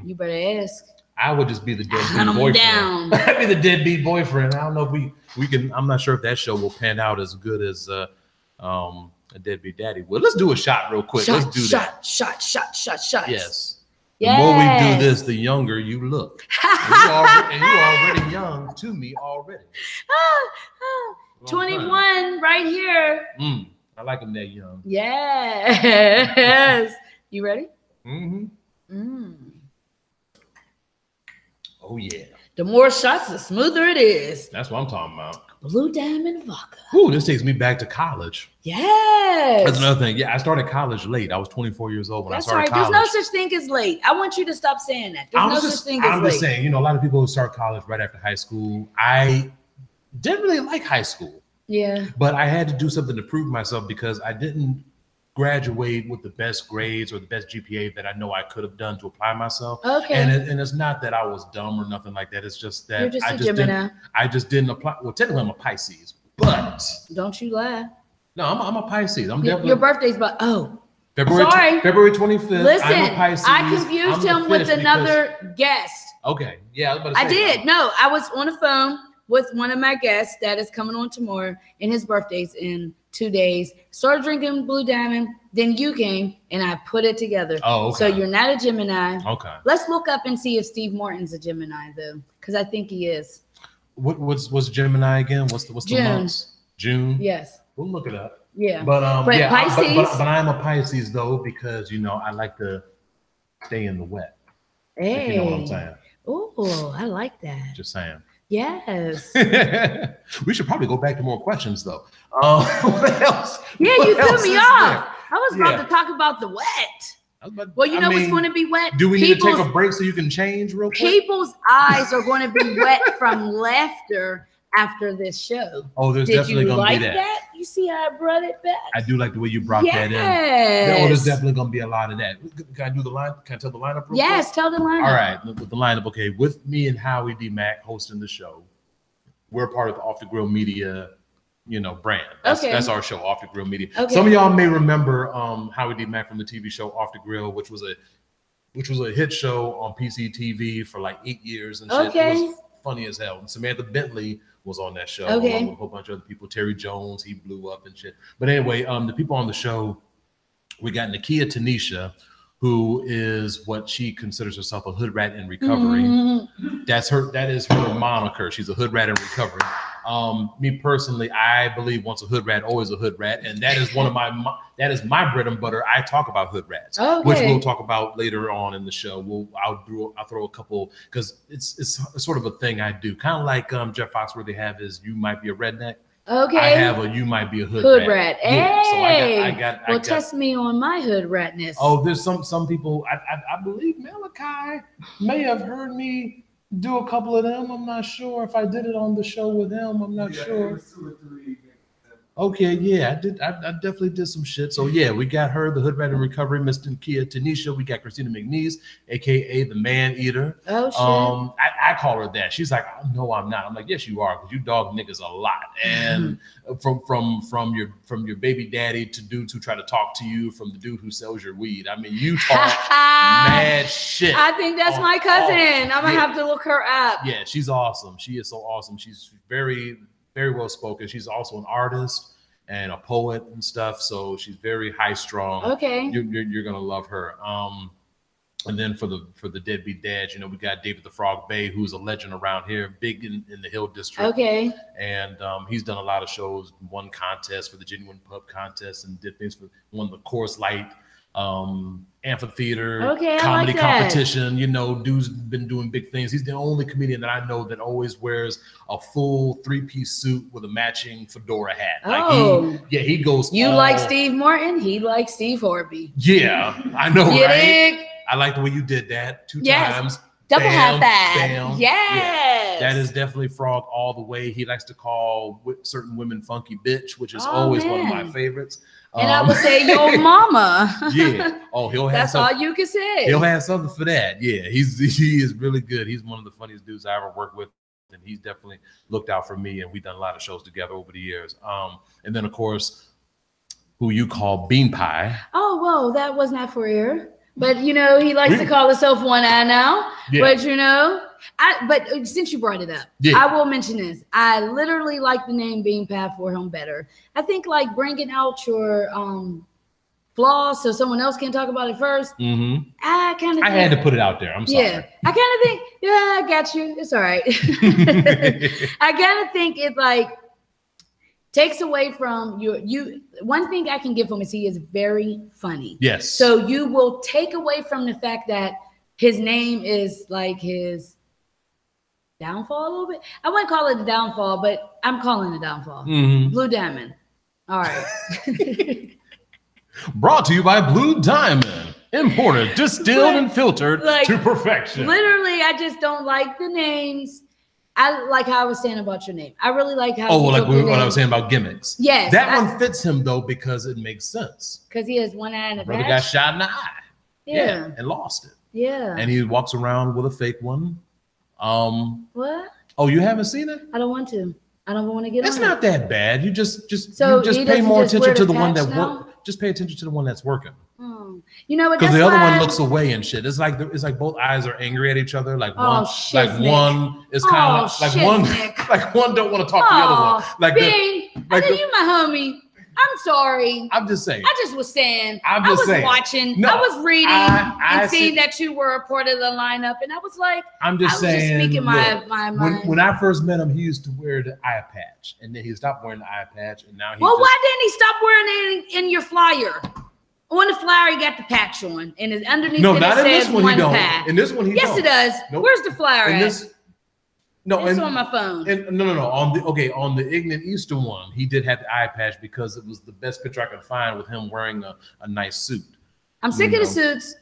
You better ask. I would just be the deadbeat Hunt 'em boyfriend. down. I'd be the deadbeat boyfriend. I don't know if we can. I'm not sure if that show will pan out as good as a deadbeat daddy. Well, let's do a shot real quick. Let's do that. Shot. Yes. The more we do this, the younger you look. and you're already young to me already. 21 right here. I like him that young. Yes. You ready? Oh yeah. The more shots, the smoother it is. That's what I'm talking about. Blue Diamond Vodka. Ooh, this takes me back to college. Yes. That's another thing. Yeah, I started college late. I was 24 years old when I started right. college. There's no such thing as late. I want you to stop saying that. There's no such thing as late. I'm just saying, you know, a lot of people who start college right after high school. I didn't really like high school. Yeah. But I had to do something to prove myself because I didn't graduate with the best grades or the best GPA that I know I could have done to apply myself. Okay. And it's not that I was dumb or nothing like that. It's just that I just didn't apply. Well, technically I'm a Pisces, but don't you lie. No, I'm a Pisces. I'm definitely. Your birthday's February 25th. Listen, I'm a Pisces. I confused him with another guest. Okay. Yeah, I did. No, I was on the phone with one of my guests that is coming on tomorrow, and his birthday's in 2 days, started drinking Blue Diamond, then you came, and I put it together. Oh, okay. So you're not a Gemini. Okay. Let's look up and see if Steve Martin's a Gemini, though, because I think he is. What's Gemini again? What's the months? June? Yes. We'll look it up. Yeah. But yeah, Pisces. but I'm a Pisces, though, because, you know, I like to stay in the wet. Hey. If you know what I'm saying. Oh, I like that. Just saying. Yes. We should probably go back to more questions, though. What else? Yeah, What you threw else me is off. there? I was about to talk about the wet. Well, you know what's going to be wet? Do we need to take a break so you can change real quick? People's eyes are going to be wet from laughter after this show. Oh, there's definitely going to be that. You see how I brought it back? I do like the way you brought that in. Oh, there's definitely going to be a lot of that. Can I do the line? Can I tell the lineup real quick? Yes, tell the lineup. All right, with the lineup. Okay, with me and Howie D. Mack hosting the show. We're part of the Off the Grill Media, you know, brand. That's our show, Off the Grill Media. Okay. Some of y'all may remember Howie D. Mack from the TV show Off the Grill, which was a hit show on PCTV for like 8 years and shit. It was funny as hell. And Samantha Bentley was on that show along with a whole bunch of other people. Terry Jones, he blew up and shit. But anyway, the people on the show, we got Nakia Tanisha, who is what she considers herself a hood rat in recovery. Mm-hmm. That is her moniker. She's a hood rat in recovery. Me personally, I believe once a hood rat, always a hood rat, and that is that is my bread and butter. I talk about hood rats, which we'll talk about later on in the show. I'll throw a couple, because it's sort of a thing I do, kind of like Jeff Foxworthy have his "You Might Be a Redneck." Okay. I have a "You Might Be a Hood Rat." Yeah, hey. So I got test me on my hood ratness. Oh, there's some people. I believe Malachi may have heard me do a couple of them. I'm not sure if I did it on the show with him. I'm not sure. Okay, yeah, I did. I definitely did some shit. So yeah, we got her, the hood rat in recovery, Miss Nakia Tanisha. We got Christina McNeese, aka the Man Eater. Oh shit. I call her that. She's like, oh, no, I'm not. I'm like, yes, you are, because you dog niggas a lot. And from your baby daddy to dudes who try to talk to you, from the dude who sells your weed. I mean, you talk mad shit. I think that's my cousin. I'm gonna have to look her up. Yeah, she's awesome. She is so awesome. She's very, very well spoken. She's also an artist and a poet and stuff. So she's very high strung. Okay. You're gonna love her. And then for the deadbeat dads, you know, we got David the Frog Bay, who's a legend around here, big in the Hill District. Okay. And he's done a lot of shows, won contests for the Genuine Pub Contest, and did things won the Coors Light amphitheater comedy competition. You know, dude's been doing big things. He's the only comedian that I know that always wears a full 3-piece suit with a matching fedora hat. He goes. You like Steve Martin? He likes Steve Harvey. Yeah, I know, right? I like the way you did that 2 times. Double hat bag. Yes. Yeah. That is definitely Frog all the way. He likes to call certain women funky bitch, which is always one of my favorites. And I would say your mama. Yeah. Oh, he'll have That's all you can say. He'll have something for that. Yeah. He is really good. He's one of the funniest dudes I ever worked with. And he's definitely looked out for me. And we've done a lot of shows together over the years. And then, of course, who you call Bean Pie. Oh, whoa. That was not for here. But, you know, he likes to call himself One Eye now. Yeah. But, you know, but since you brought it up, I will mention this. I literally like the name Bean Pie for him better. I think, like, bringing out your flaws so someone else can talk about it first. Mm-hmm. I had to put it out there. I'm sorry. Yeah. I kind of think, I got you. It's all right. I kind of think it, like, takes away from you. One thing I can give him is he is very funny. Yes. So you will take away from the fact that his name is like his downfall a little bit. I wouldn't call it a downfall, but I'm calling it a downfall. Mm-hmm. Blue Diamond. All right. Brought to you by Blue Diamond. Imported, distilled, and filtered to perfection. Literally, I just don't like the names. I like how I was saying about your name. I really like how. Oh, like what I was saying about gimmicks. Yes, that one fits him though because it makes sense. Because he has one eye in the brother got shot in the eye. Yeah, and lost it. Yeah, and he walks around with a fake one. What? Oh, you haven't seen it? I don't want to. I don't want to get. It's not that bad. You just pay more attention to the one that works. Just pay attention to the one that's working. You know what? Because the other one looks away and shit. It's like both eyes are angry at each other. Like one is kind of like one don't want to talk to the other one. Like Bing, I know you my homie. I'm sorry. I'm just saying. I just was saying. I was watching. No, I was reading and seeing see, that you were a part of the lineup, and I was like, I'm just saying. Just speaking my mind. When I first met him, he used to wear the eye patch, and then he stopped wearing the eye patch, and now he. Well, why didn't he stop wearing it in your flyer? On the flyer, he got the patch on, and it's underneath. No, it not in says this one. He don't. pack. In this one, he don't. Yes, it does. Nope. Where's the flyer at? It's on my phone. No. On the Ignorant Easter one, he did have the eye patch because it was the best picture I could find with him wearing a nice suit. I'm sick of the suits.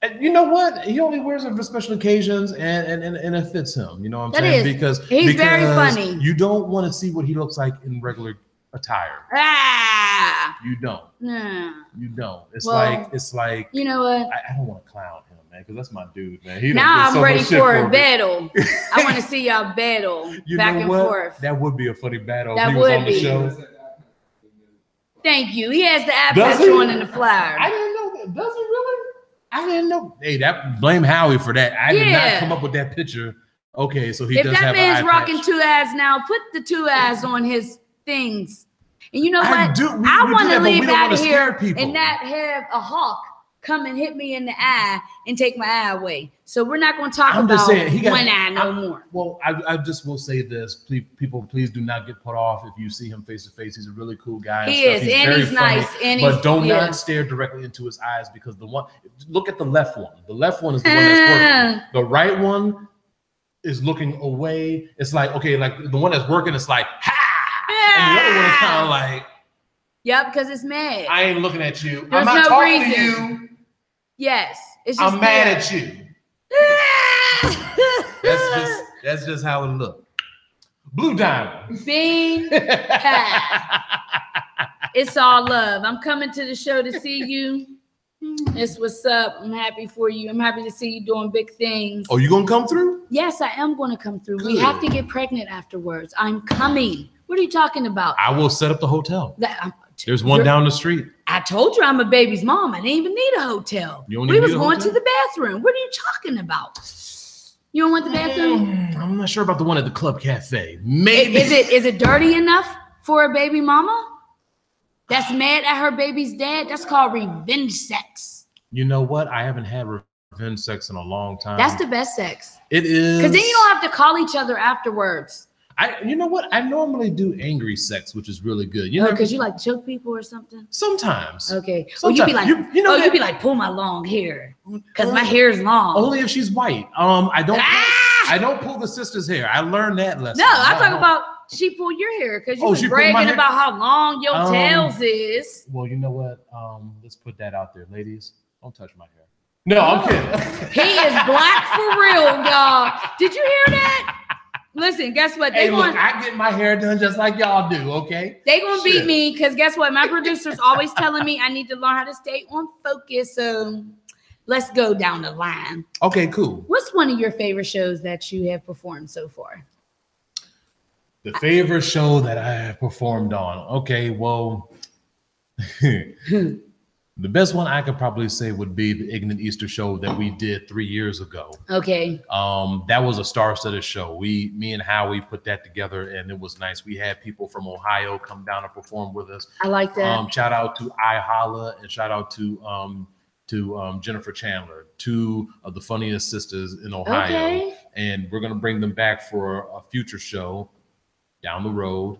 And you know what? He only wears it for special occasions, and it fits him. You know what I'm saying? Because he's very funny. You don't want to see what he looks like in regular attire. You don't. No. You don't. It's like you know what? I don't want to clown him, man, because that's my dude, man. Now I'm ready for a battle. I want to see y'all battle back and forth. That would be a funny battle if he was on the show. Thank you. He has the eye patch on in the flyer. I didn't know that. Does he really? I didn't know. Hey, blame Howie for that. I did not come up with that picture. Okay, so he does have an eye patch. If that man's rocking two eyes now, put the two eyes on his things. And you know what? I want to leave out of here and not have a hawk come and hit me in the eye and take my eye away. So we're not going to talk about one eye no more. Well, I just will say this. Please do not get put off if you see him face to face. He's a really cool guy. He is, and he's nice. But do not stare directly into his eyes, because look at the left one. The left one is the one that's working. The right one is looking away. It's like, okay, like the one that's working, it's like, ha! And the other one is kind of like, yep, because it's mad. I ain't looking at you. There's I'm not talking reason. to you. Yes, it's just I'm mad at you. that's just how it looks. Blue Diamond. Bean pie. It's all love. I'm coming to the show to see you. It's what's up. I'm happy for you. I'm happy to see you doing big things. Oh, you gonna come through? Yes, I am going to come through. Good. We have to get pregnant afterwards. I'm coming. What are you talking about? I will set up the hotel. There's one down the street. I told you I'm a baby's mom. I didn't even need a hotel. We was going to the bathroom. What are you talking about? You don't want the bathroom? I'm not sure about the one at the Club Cafe. Maybe. Is it dirty enough for a baby mama that's mad at her baby's dad? That's called revenge sex. You know what? I haven't had revenge sex in a long time. That's the best sex. It is. Because then you don't have to call each other afterwards. You know what? I normally do angry sex, which is really good. You know, because you like choke people or something. Sometimes. Okay. Sometimes. Well, you'd be like, you'd be like, pull my long hair, because my hair is long. Only if she's white. I don't pull the sister's hair. I learned that lesson. No, I'm talking about she pulled your hair because you was bragging about how long your tails is. Well, you know what? Let's put that out there, ladies. Don't touch my hair. No, I'm kidding. He is black for real, y'all. Did you hear that? Listen, guess what? I get my hair done just like y'all do, okay? They gonna beat me because guess what? My producer's always telling me I need to learn how to stay on focus. So let's go down the line. Okay, cool. What's one of your favorite shows that you have performed so far? The favorite show that I have performed on. Okay, well, the best one I could probably say would be the Ignorant Easter show that we did 3 years ago. Okay. That was a star-studded show. Me and Howie put that together, and it was nice. We had people from Ohio come down and perform with us. I like that. Shout out to I Holla, and shout out to Jennifer Chandler, two of the funniest sisters in Ohio. Okay. And we're gonna bring them back for a future show down the road.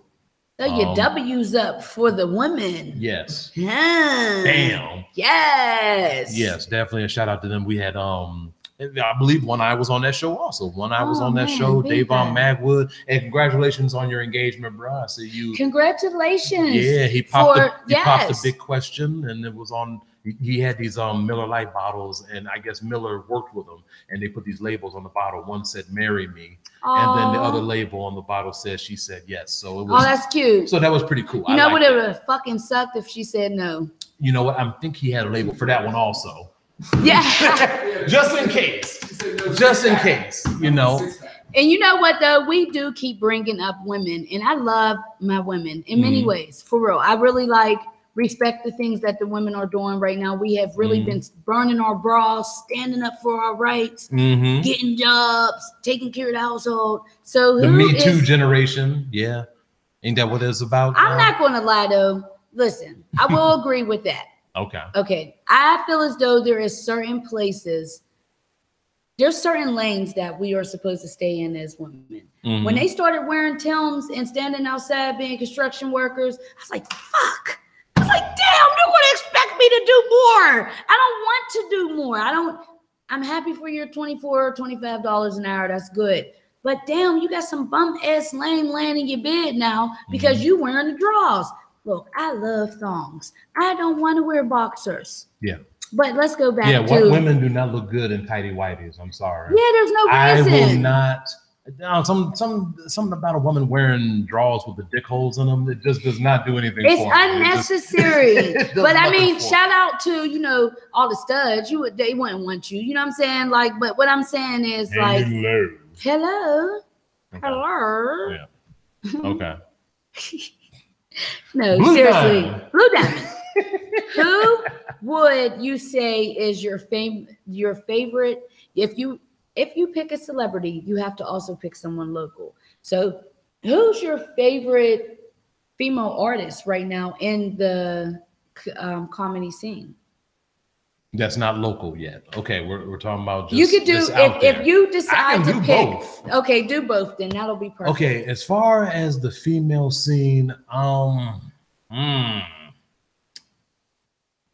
So your W's up for the women. Yes. Yeah. Damn. Yes. Yes, definitely a shout out to them. We had I believe One Eye was on that show also. One Eye was on that show. Davon Magwood. And congratulations on your engagement, bro. I see you. Congratulations. Yeah, he popped the big question, and it was on. He had these Miller Lite bottles, and I guess Miller worked with them, and they put these labels on the bottle. One said "Marry Me," and then the other label on the bottle said "She said yes." So it was. Oh, that's cute. So that was pretty cool. You know what? It would have fucking sucked if she said no. You know what? I think he had a label for that one also. Yeah. Just in case. Just in case. You know. And you know what though? We do keep bringing up women, and I love my women in many ways. For real, I really respect the things that the women are doing right now. We have really been burning our bras, standing up for our rights, getting jobs, taking care of the household. So the Me Too generation, yeah. Ain't that what it's about? I'm not going to lie though. listen, I will agree with that. Okay. Okay. I feel as though there is certain places, there's certain lanes that we are supposed to stay in as women. Mm-hmm. When they started wearing Timbs and standing outside being construction workers, I was like, fuck. I was like, damn, they're going to expect me to do more. I don't want to do more. I'm happy for your $24 or $25 an hour. That's good. But damn, you got some bum ass lame laying in your bed now because you wearing the drawers. Look, I love thongs. I don't want to wear boxers. Yeah. But let's go back to women do not look good in tighty whities. I'm sorry. Yeah, there's no reason. I will not. No, something about a woman wearing drawers with the dick holes in them. It just does not do anything. It's for unnecessary. It but I mean, shout out to all the studs. They wouldn't want you. You know what I'm saying? Like, but what I'm saying is like, hello. Okay. Hello. Yeah. Okay. No, Blue seriously, Diamond. Blue Diamond. Who would you say is your favorite? If you pick a celebrity, you have to also pick someone local. So, who's your favorite female artist right now in the comedy scene? That's not local yet. Okay, we're talking about just. You could do if you decide to pick. Both. Okay, do both. Then that'll be perfect. Okay, as far as the female scene,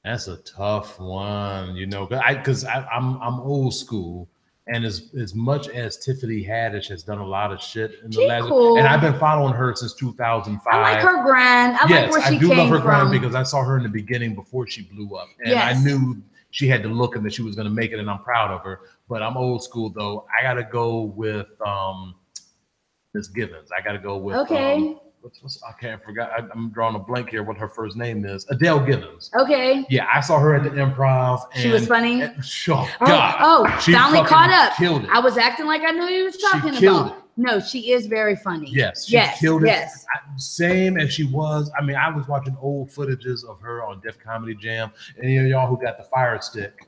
that's a tough one. Because I'm old school. And as much as Tiffany Haddish has done a lot of shit in the last, and I've been following her since 2005. I like her grind. I like where she came from. I do love her grind because I saw her in the beginning before she blew up, and I knew she had the look and that she was going to make it, and I'm proud of her. But I'm old school though. I got to go with Miss Givens. I got to go with I can't forget. I'm drawing a blank here. What her first name is? Adele Givens. Okay. Yeah, I saw her at the Improv. And she was funny. She finally caught up. Killed it. I was acting like I knew he was talking about. No, she is very funny. Yes, she killed it. Yes. Same as she was. I mean, I was watching old footages of her on Def Comedy Jam. Any of y'all who got the Fire Stick,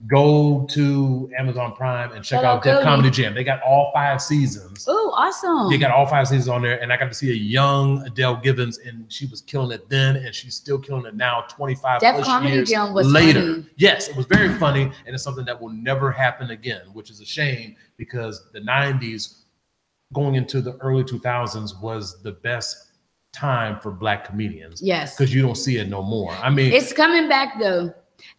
go to Amazon Prime and check out Def Comedy Jam. They got all 5 seasons. Oh, awesome. They got all 5 seasons on there, and I got to see a young Adele Givens, and she was killing it then, and she's still killing it now, 25 Def plus years Jam was later. Funny. Yes, it was very funny, and it's something that will never happen again, which is a shame because the 90s going into the early 2000s was the best time for Black comedians. Yes. Because you don't see it no more. I mean, it's coming back though.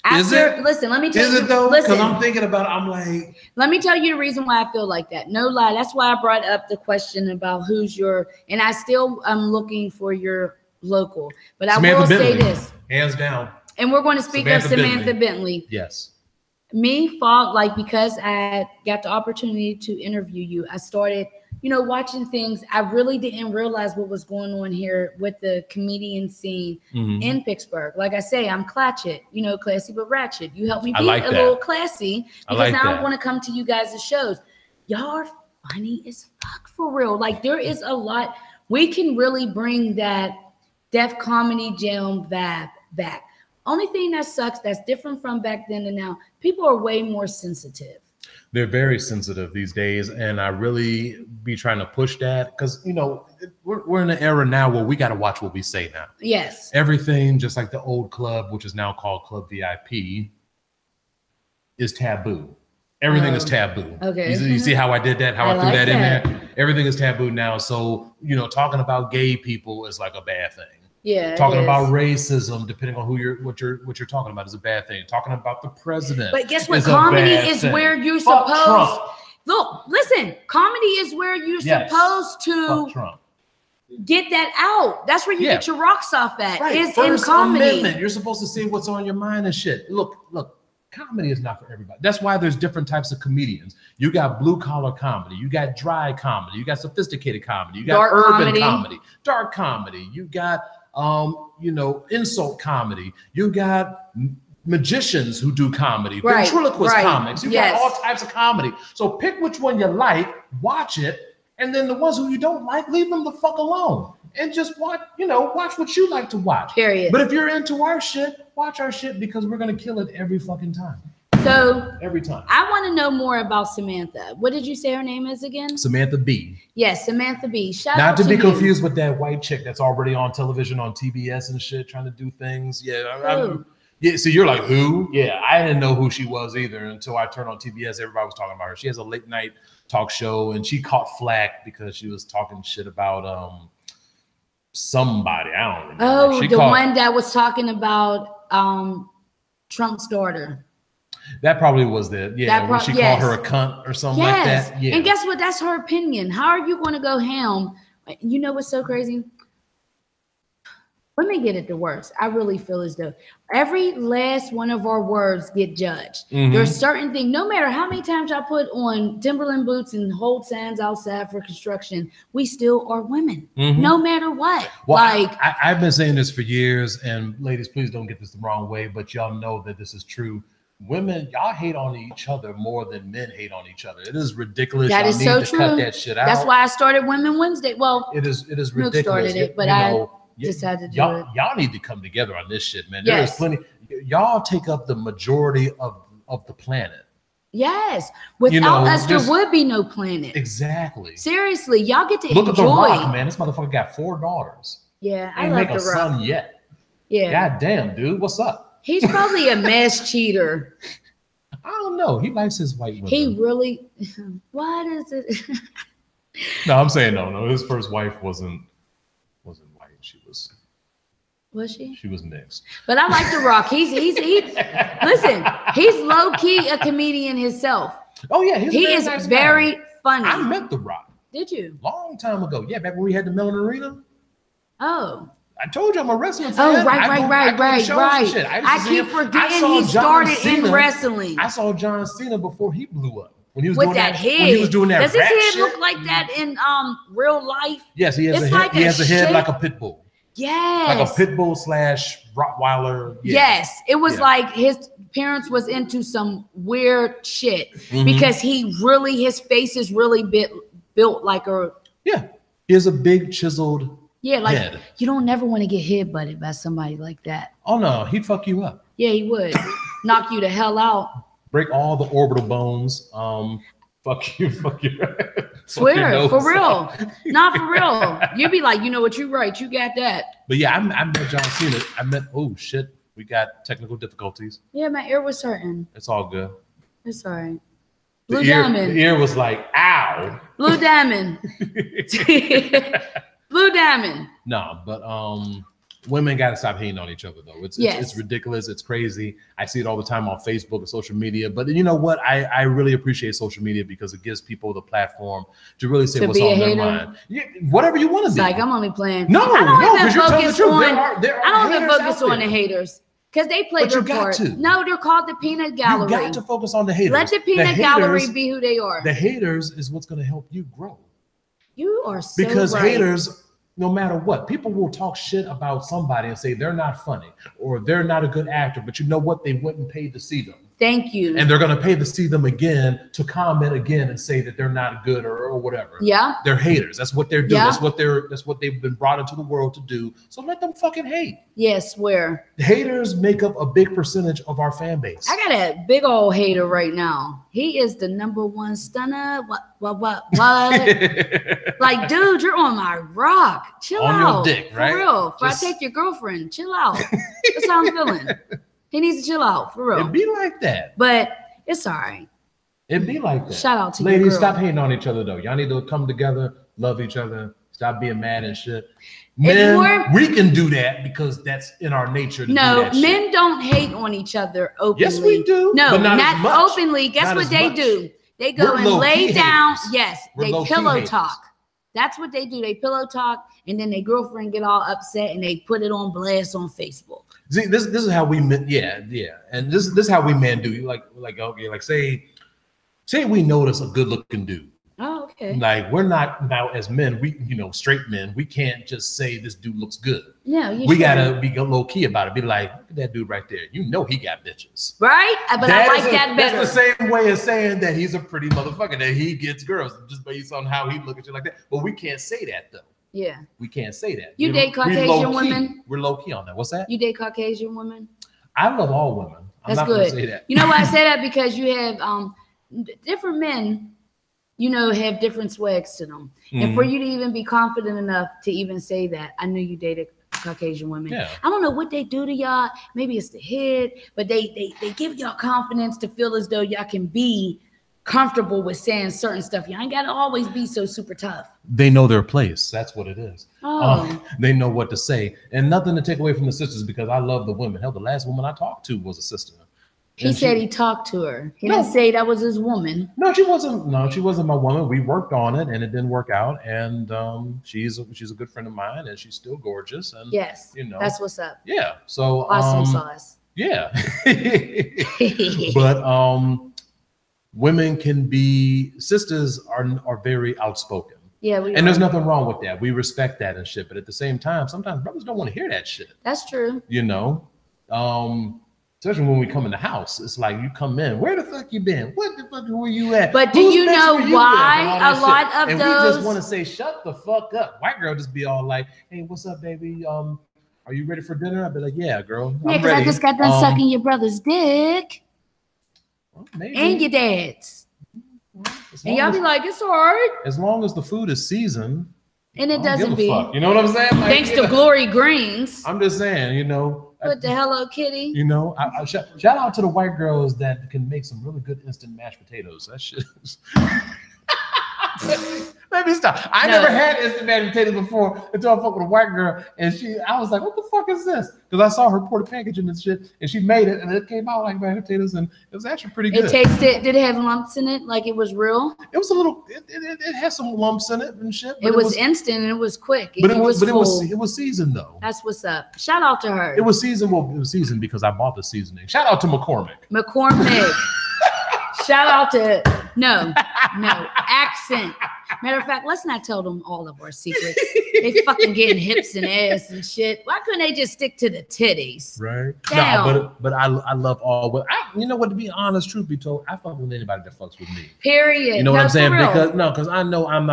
Listen, let me tell you. Is it though? Because I'm thinking about it, I'm like. Let me tell you the reason why I feel like that. No lie. That's why I brought up the question about who's your, and I still am looking for your local. But Samantha will Bentley. Say this. Hands down. And we're going to speak of Samantha Bentley. Yes. Because I got the opportunity to interview you, I started, watching things. I really didn't realize what was going on here with the comedian scene in Pittsburgh. Like I say, I'm clatchet, classy but ratchet. You help me be a little classy because now I want to come to you guys' shows. Y'all are funny as fuck for real. Like there is a lot. We can really bring that Def Comedy Jam vibe back. Only thing that sucks, that's different from back then to now, people are way more sensitive. They're very sensitive these days, and I really be trying to push that because, we're in an era now where we got to watch what we say now. Yes. Everything, just like the old club, which is now called Club VIP, is taboo. Everything is taboo. Okay. You see how I did that? How I threw that in there? Everything is taboo now. So, talking about gay people is like a bad thing. Yeah. Talking about racism, depending on what you're talking about, is a bad thing. Talking about the president. But guess what? Comedy is where you're supposed. Look, listen. Comedy is where you're supposed to get that out. That's where you get your rocks off at. Right. Is in comedy. Amendment. You're supposed to say what's on your mind and shit. Look. Comedy is not for everybody. That's why there's different types of comedians. You got blue collar comedy. You got dry comedy. You got sophisticated comedy. You got dark urban comedy. Dark comedy. You got insult comedy. You got magicians who do comedy, ventriloquist comics. You got all types of comedy. So pick which one you like, watch it, and then the ones who you don't like, leave them the fuck alone. And just watch what you like to watch. Period. But if you're into our shit, watch our shit because we're gonna kill it every fucking time. So every time. I want to know more about Samantha. What did you say her name is again? Samantha B. Yes, Samantha B. Shout Not out to be you. confused with that white chick that's already on television on TBS and shit, trying to do things. Yeah, yeah. So you're like, who? Yeah, I didn't know who she was either until I turned on TBS. Everybody was talking about her. She has a late night talk show, and she caught flack because she was talking shit about somebody. I don't remember. Oh, the one that was talking about Trump's daughter. That probably was it. Yeah, when she called her a cunt or something like that. Yeah. And guess what? That's her opinion. How are you going to go ham? You know what's so crazy? Women get it the worst. I really feel as though every last one of our words get judged. There's certain things, no matter how many times I put on Timberland boots and hold signs outside for construction, we still are women, no matter what. Well, I've been saying this for years, and ladies, please don't get this the wrong way, but y'all know that this is true. Women, y'all hate on each other more than men hate on each other. It is ridiculous. That is so true. Cut that shit out. That's why I started Women Wednesday. Well, it is ridiculous. Luke started it, but I decided to do it. Y'all need to come together on this shit, man. There's plenty. Y'all take up the majority of the planet. Yes. Without us, there would be no planet. Exactly. Seriously, y'all get to look enjoy. Look at The Rock, man. This motherfucker got 4 daughters. Yeah, I ain't love make a The Rock. son yet. Yeah. God damn, dude. What's up? He's probably a mass cheater. I don't know. He likes his white women. He really. What is it? No, I'm saying no. His first wife wasn't white. She was. Was she? She was mixed. But I like The Rock. He's listen. He's low key a comedian himself. Oh yeah, he is nice very guy. funny. I met The Rock. Did you? Long time ago. Yeah, back when we had the Mellon Arena. Oh. I told you I'm a wrestling fan. Oh, right. I keep forgetting he started in wrestling. I saw John Cena before he blew up. When he was with doing that head. When he was doing that Does his head shit. look like that in real life? Yes, he has a head. He has a head like a pit bull. Yes. Like a pit bull / Rottweiler. Yeah. Yes. It was like his parents was into some weird shit because his face is really built like a. Yeah. He has a big chiseled head. You don't never want to get headbutted by somebody like that. Oh no, he'd fuck you up. Yeah, he would. Knock you the hell out. Break all the orbital bones. Fuck you. Swear, for real. Not for real. You'd be like, you know what, you're right. You got that. But yeah, I met John Cena. Oh shit. We got technical difficulties. Yeah, my ear was hurting. It's all good. It's all right. The ear was like, ow. Blue Diamond. Blue Diamond. No, but women got to stop hating on each other, though. It's ridiculous. It's crazy. I see it all the time on Facebook and social media. But you know what? I really appreciate social media because it gives people the platform to really say what's on their mind. Yeah, whatever you want to be. Like, I'm only playing. No, because you're telling the truth. There are I don't even focus on the haters because they play their part. No, they're called the peanut gallery. You got to focus on the haters. Let the peanut gallery be who they are. The haters is what's going to help you grow. You are so because right. haters, no matter what, people will talk shit about somebody and say they're not funny or they're not a good actor, but you know what? They wouldn't pay to see them. Thank you. And they're going to pay to see them again to comment again and say that they're not good or whatever. Yeah. They're haters. That's what they're doing. Yeah. That's what they've been brought into the world to do. So let them fucking hate. Yes, swear. Haters make up a big percentage of our fan base. I got a big old hater right now. He is the #1 stunner. What? Like, dude, you're on my rock. Chill out. On your dick, right? For real. If I take your girlfriend, chill out. That's how I'm feeling. He needs to chill out, for real. It'd be like that. But it's all right. It'd be like that. Shout out to ladies, your girl. stop hating on each other, though. Y'all need to come together, love each other, stop being mad and shit. Men, we can do that because that's in our nature to do that shit. Men don't hate on each other openly. Yes, we do. No, but not openly. Guess what they do? They go and lay down. Yes, they pillow talk. That's what they do. They pillow talk, and then their girlfriend get all upset, and they put it on blast on Facebook. See, this is how we men, and this is how we men do. Like okay, like say we notice a good looking dude. Oh, okay. Like we're not now as men, straight men, we can't just say this dude looks good. No, we gotta be low key about it. Be like, look at that dude right there. You know he got bitches, right? But I like that better. That's the same way as saying that he's a pretty motherfucker, that he gets girls just based on how he look at you like that. But we can't say that though. Yeah, we can't say that. You date Caucasian women? We're low key on that. What's that? You date Caucasian women? I love all women. I'm That's not good. gonna say that. You know why I say that? Because you have different men, you know, have different swags to them. And for you to even be confident enough to even say that, I knew you dated Caucasian women. Yeah. I don't know what they do to y'all. Maybe it's the head, but they give y'all confidence to feel as though y'all can be comfortable with saying certain stuff. You ain't got to always be so super tough. They know their place. That's what it is. Oh. They know what to say. And nothing to take away from the sisters, because I love the women. Hell, the last woman I talked to was a sister. He said he talked to her. He didn't say that was his woman. No, she wasn't. No, she wasn't my woman. We worked on it, and it didn't work out. And she's a good friend of mine, and she's still gorgeous. And yes, you know, that's what's up. Yeah. So awesome sauce. Yeah. But women can be, sisters are very outspoken. Yeah, and there's nothing wrong with that. We respect that and shit. But at the same time, sometimes brothers don't want to hear that shit. That's true. You know. Especially when we come in the house, it's like you come in. Where the fuck you been? What the fuck were you at? But do you know why a lot of those? And we just want to say, shut the fuck up. White girl just be all like, hey, what's up, baby? Are you ready for dinner? I'd be like, yeah, girl. Yeah, because I just got done sucking your brother's dick. Well, maybe. And your dad's. And y'all be like, it's hard. As long as the food is seasoned. And it doesn't be. Fuck. You know what I'm saying? Like, thanks to Glory Greens. I'm just saying, you know. With the Hello Kitty. You know, I shout out to the white girls that can make some really good instant mashed potatoes. That shit is... Let me stop. I never had instant mashed potatoes before until I fucked with a white girl, and I was like, what the fuck is this? Because I saw her pour the packaging and shit, and she made it, and it came out like mashed potatoes, and it was actually pretty good. It tasted, did it have lumps in it? Like it was real? It was a little, it had some lumps in it and shit. It was instant and it was quick. But it was seasoned though. That's what's up. Shout out to her. It was seasoned. Well, it was seasoned because I bought the seasoning. Shout out to McCormick. Shout out to no accent. Matter of fact, let's not tell them all of our secrets. They fucking getting hips and ass and shit. Why couldn't they just stick to the titties? Right. Damn. No, but I love all. You know what? To be honest, truth be told, I fuck with anybody that fucks with me. Period. You know what I'm saying? Because I know I'm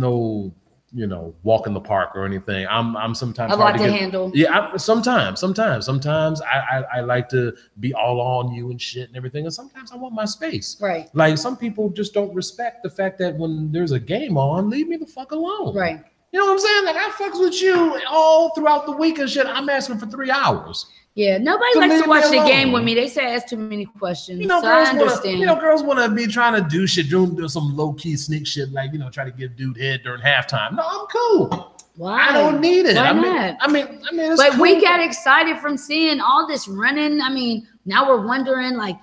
no, you know, walk in the park or anything. I'm sometimes a lot to handle. Yeah, sometimes I like to be all on you and shit and everything, and sometimes I want my space. Right. Like some people just don't respect the fact that when there's a game on, leave me the fuck alone. Right. You know what I'm saying? Like I fucks with you all throughout the week and shit. I'm asking for 3 hours. Yeah, nobody likes to watch the game with me. They say I ask too many questions. You know, so I understand. Girls want to be trying to do shit, do some low key sneak shit, like try to give dude head during halftime. No, I'm cool. Why? I don't need it. Why not? I mean, it's but cool. We got excited from seeing all this running. I mean, now we're wondering like,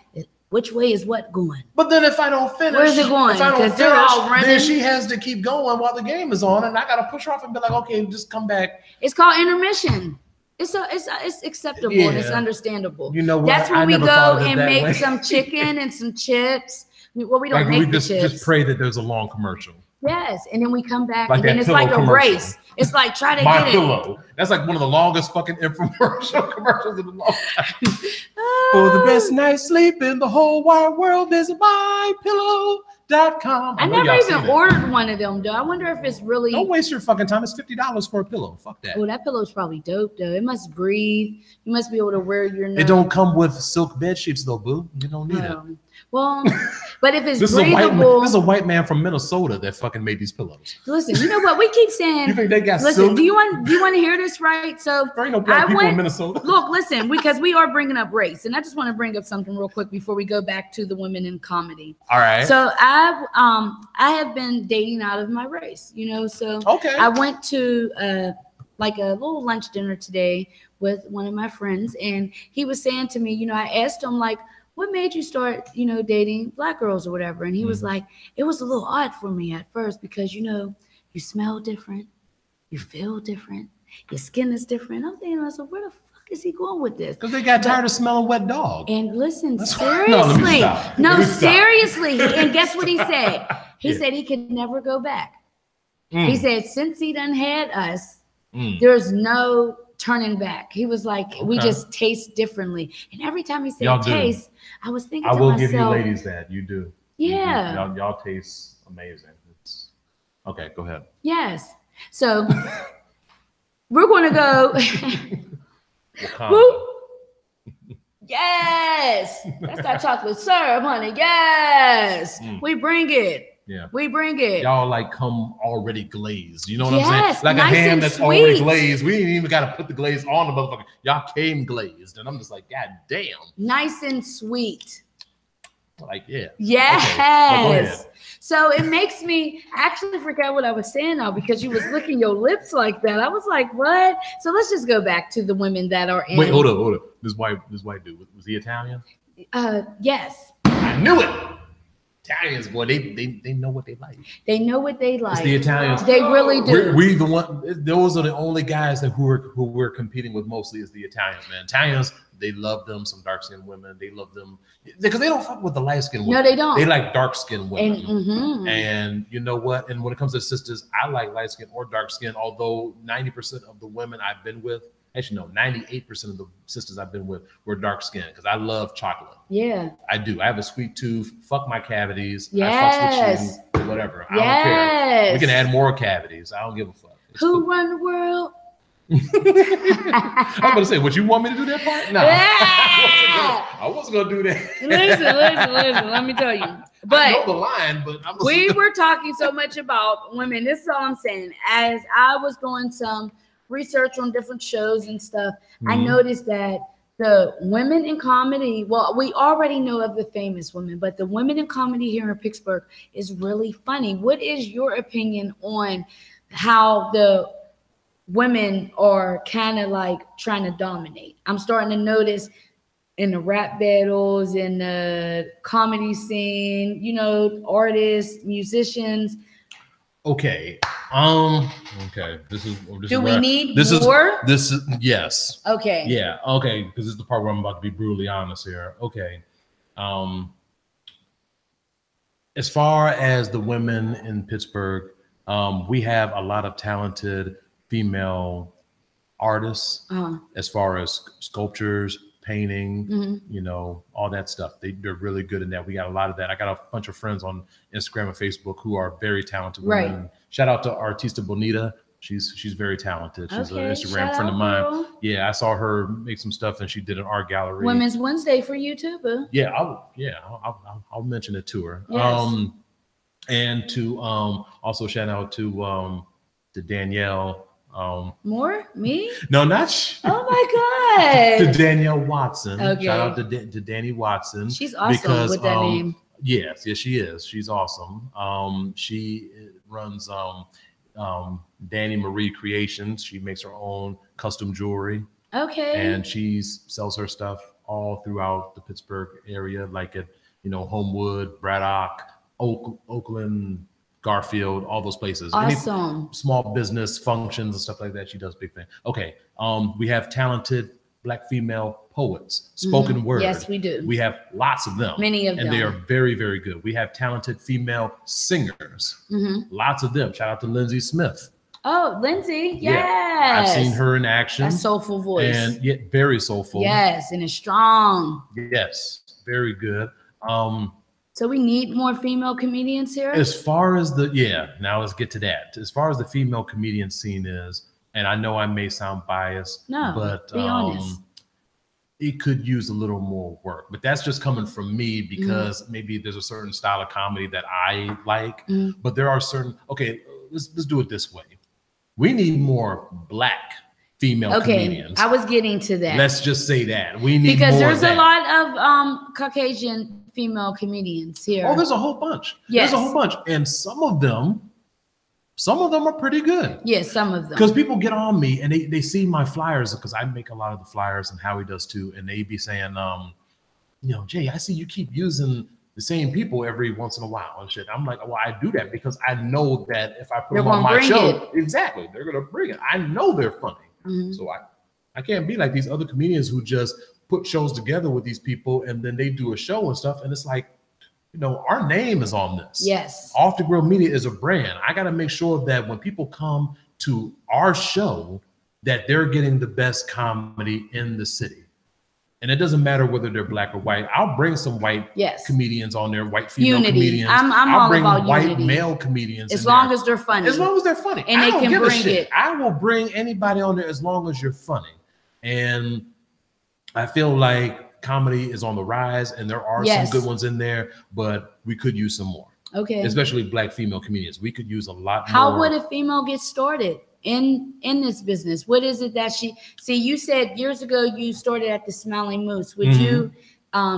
which way is what going? But then if I don't finish, where's it going? Because they're all running. Then she has to keep going while the game is on, and I gotta push her off and be like, okay, just come back. It's called intermission. It's acceptable and it's understandable. You know what? That's when we go and make some chicken and some chips. Well, we don't make the chips. Just pray that there's a long commercial. Yes, and then we come back, like and then it's like a race. It's like try to get pillow. That's like one of the longest fucking infomercial commercials in a long time. For the best night's sleep in the whole wide world, visit mypillow.com. I never even ordered one of them, though. I wonder if it's really. Don't waste your fucking time. It's $50 for a pillow. Fuck that. Oh, that pillow's probably dope, though. It must breathe. You must be able to wear your. It don't come with silk bed sheets, though, boo. You don't need it. Well, but if it's breathable. This is a white man from Minnesota that fucking made these pillows. Listen, you know what? We keep saying. You think they got listen, silk? do you want to hear this right? So there ain't no black people in Minnesota. Look, listen, because we are bringing up race, and I just want to bring up something real quick before we go back to the women in comedy. All right. So I have been dating out of my race, so okay. I went to like a little lunch dinner today with one of my friends, and he was saying to me, I asked him like, what made you start, dating black girls or whatever? And he was like, it was a little odd for me at first because, you smell different, you feel different, your skin is different. I'm thinking, where the fuck is he going with this? Because they got tired of smelling wet dog. And listen, seriously. Seriously. And guess what he said? He said he could never go back. He said, since he done had us, there's no turning back. He was like, we just taste differently. And every time he said taste, I was thinking to myself. I will give you ladies that. You do. Yeah. You do. Y'all taste amazing. Okay, go ahead. Yes. So we're going to go. Yes, that's that chocolate syrup, honey. Yes, we bring it. Yeah, we bring it. Y'all like come already glazed. You know what I'm Yes, saying? Like nice a ham and that's sweet. already glazed. We ain't even got to put the glaze on the motherfucker. Y'all came glazed, and I'm just like, God damn. Nice and sweet. Like, yeah. Yes. Okay. Well, go ahead. So it makes me actually forget what I was saying now because you was licking your lips like that. I was like, what? So let's just go back to the women that are in. Wait, hold up. This white dude, was he Italian? Yes. I knew it. Italians, boy, they know what they like. They know what they like. It's the Italians. They really do. We the one. Those are the only guys that who we're competing with mostly is the Italians, man. Italians, they love them some dark skinned women. They love them because they don't fuck with the light skinned women. No, they don't. They like dark skinned women. And you know what? And when it comes to sisters, I like light skin or dark skin. Although 90% of the women I've been with. Actually, no, 98% of the sisters I've been with were dark skinned because I love chocolate. Yeah. I do. I have a sweet tooth. Fuck my cavities. Yes. I fucks with you. Whatever. I don't care. We can add more cavities. I don't give a fuck. It's Who cool. run the world? I'm gonna say, would you want me to do that part? No. I wasn't gonna do that. Listen. Let me tell you. But I know the line, but we were talking so much about women. This is all I'm saying. As I was doing some research on different shows and stuff, I noticed that the women in comedy, well, we already know of the famous women, but the women in comedy here in Pittsburgh is really funny. What is your opinion on how the women are kind of like trying to dominate? I'm starting to notice in the rap battles, in the comedy scene, you know, artists, musicians. Okay. Okay. Do we need more? This is yes. Okay. Yeah. Okay. Because this is the part where I'm about to be brutally honest here. Okay. As far as the women in Pittsburgh, we have a lot of talented female artists. As far as sculptures, painting, you know, all that stuff. They're really good in that. We got a lot of that. I got a bunch of friends on Instagram and Facebook who are very talented women. Right. Shout out to Artista Bonita. She's very talented. She's an Instagram friend of mine. Girl. Yeah, I saw her make some stuff and she did an art gallery. Women's Wednesday for you too, boo. Yeah, I'll mention it to her. Yes. And to also shout out to Danielle. More? Me? No, not oh my God. To Danielle Watson. Okay. Shout out to Danny Watson. She's awesome with that name. Yes, she is. She's awesome. She runs Danny Marie Creations. She makes her own custom jewelry. Okay. And she sells her stuff all throughout the Pittsburgh area, like at Homewood, Braddock, Oakland, Garfield, all those places. Awesome. Any small business functions and stuff like that. She does big thing. Okay. We have talented Black female poets, spoken word. Yes, we do. We have lots of them. Many of them. And they are very, very good. We have talented female singers. Lots of them. Shout out to Lindsay Smith. Oh, Lindsay. Yes. Yeah. I've seen her in action. A soulful voice. And yet very soulful. Yes. And it's strong. Yes. Very good. So we need more female comedians here? As far as now let's get to that. As far as the female comedian scene is, and I know I may sound biased, but be honest. It could use a little more work. But that's just coming from me because maybe there's a certain style of comedy that I like, but there are certain, let's do it this way. We need more Black female comedians. I was getting to that. Let's just say that. We need because more there's a lot of Caucasian female comedians here. Oh, there's a whole bunch. Yes. There's a whole bunch. And some of them are pretty good. Yes, some of them. Because people get on me and they see my flyers because I make a lot of the flyers and Howie does too. And they be saying, Jay, I see you keep using the same people every once in a while and shit. I'm like, well, I do that because I know that if I put them on my show, exactly, they're going to bring it. I know they're funny. So I can't be like these other comedians who just put shows together with these people and then they do a show and stuff. And it's like, our name is on this. Yes. Off the Grill Media is a brand. I got to make sure that when people come to our show, that they're getting the best comedy in the city. And it doesn't matter whether they're Black or white. I'll bring some white comedians on there, white female comedians. I'll bring white male comedians. As long as they're funny. As long as they're funny. And they can bring it. I will bring anybody on there as long as you're funny. And I feel like comedy is on the rise, and there are some good ones in there, but we could use some more. Okay. Especially Black female comedians. We could use a lot more. How would a female get started in this business? What is it that you said years ago you started at the Smiling Moose. Would you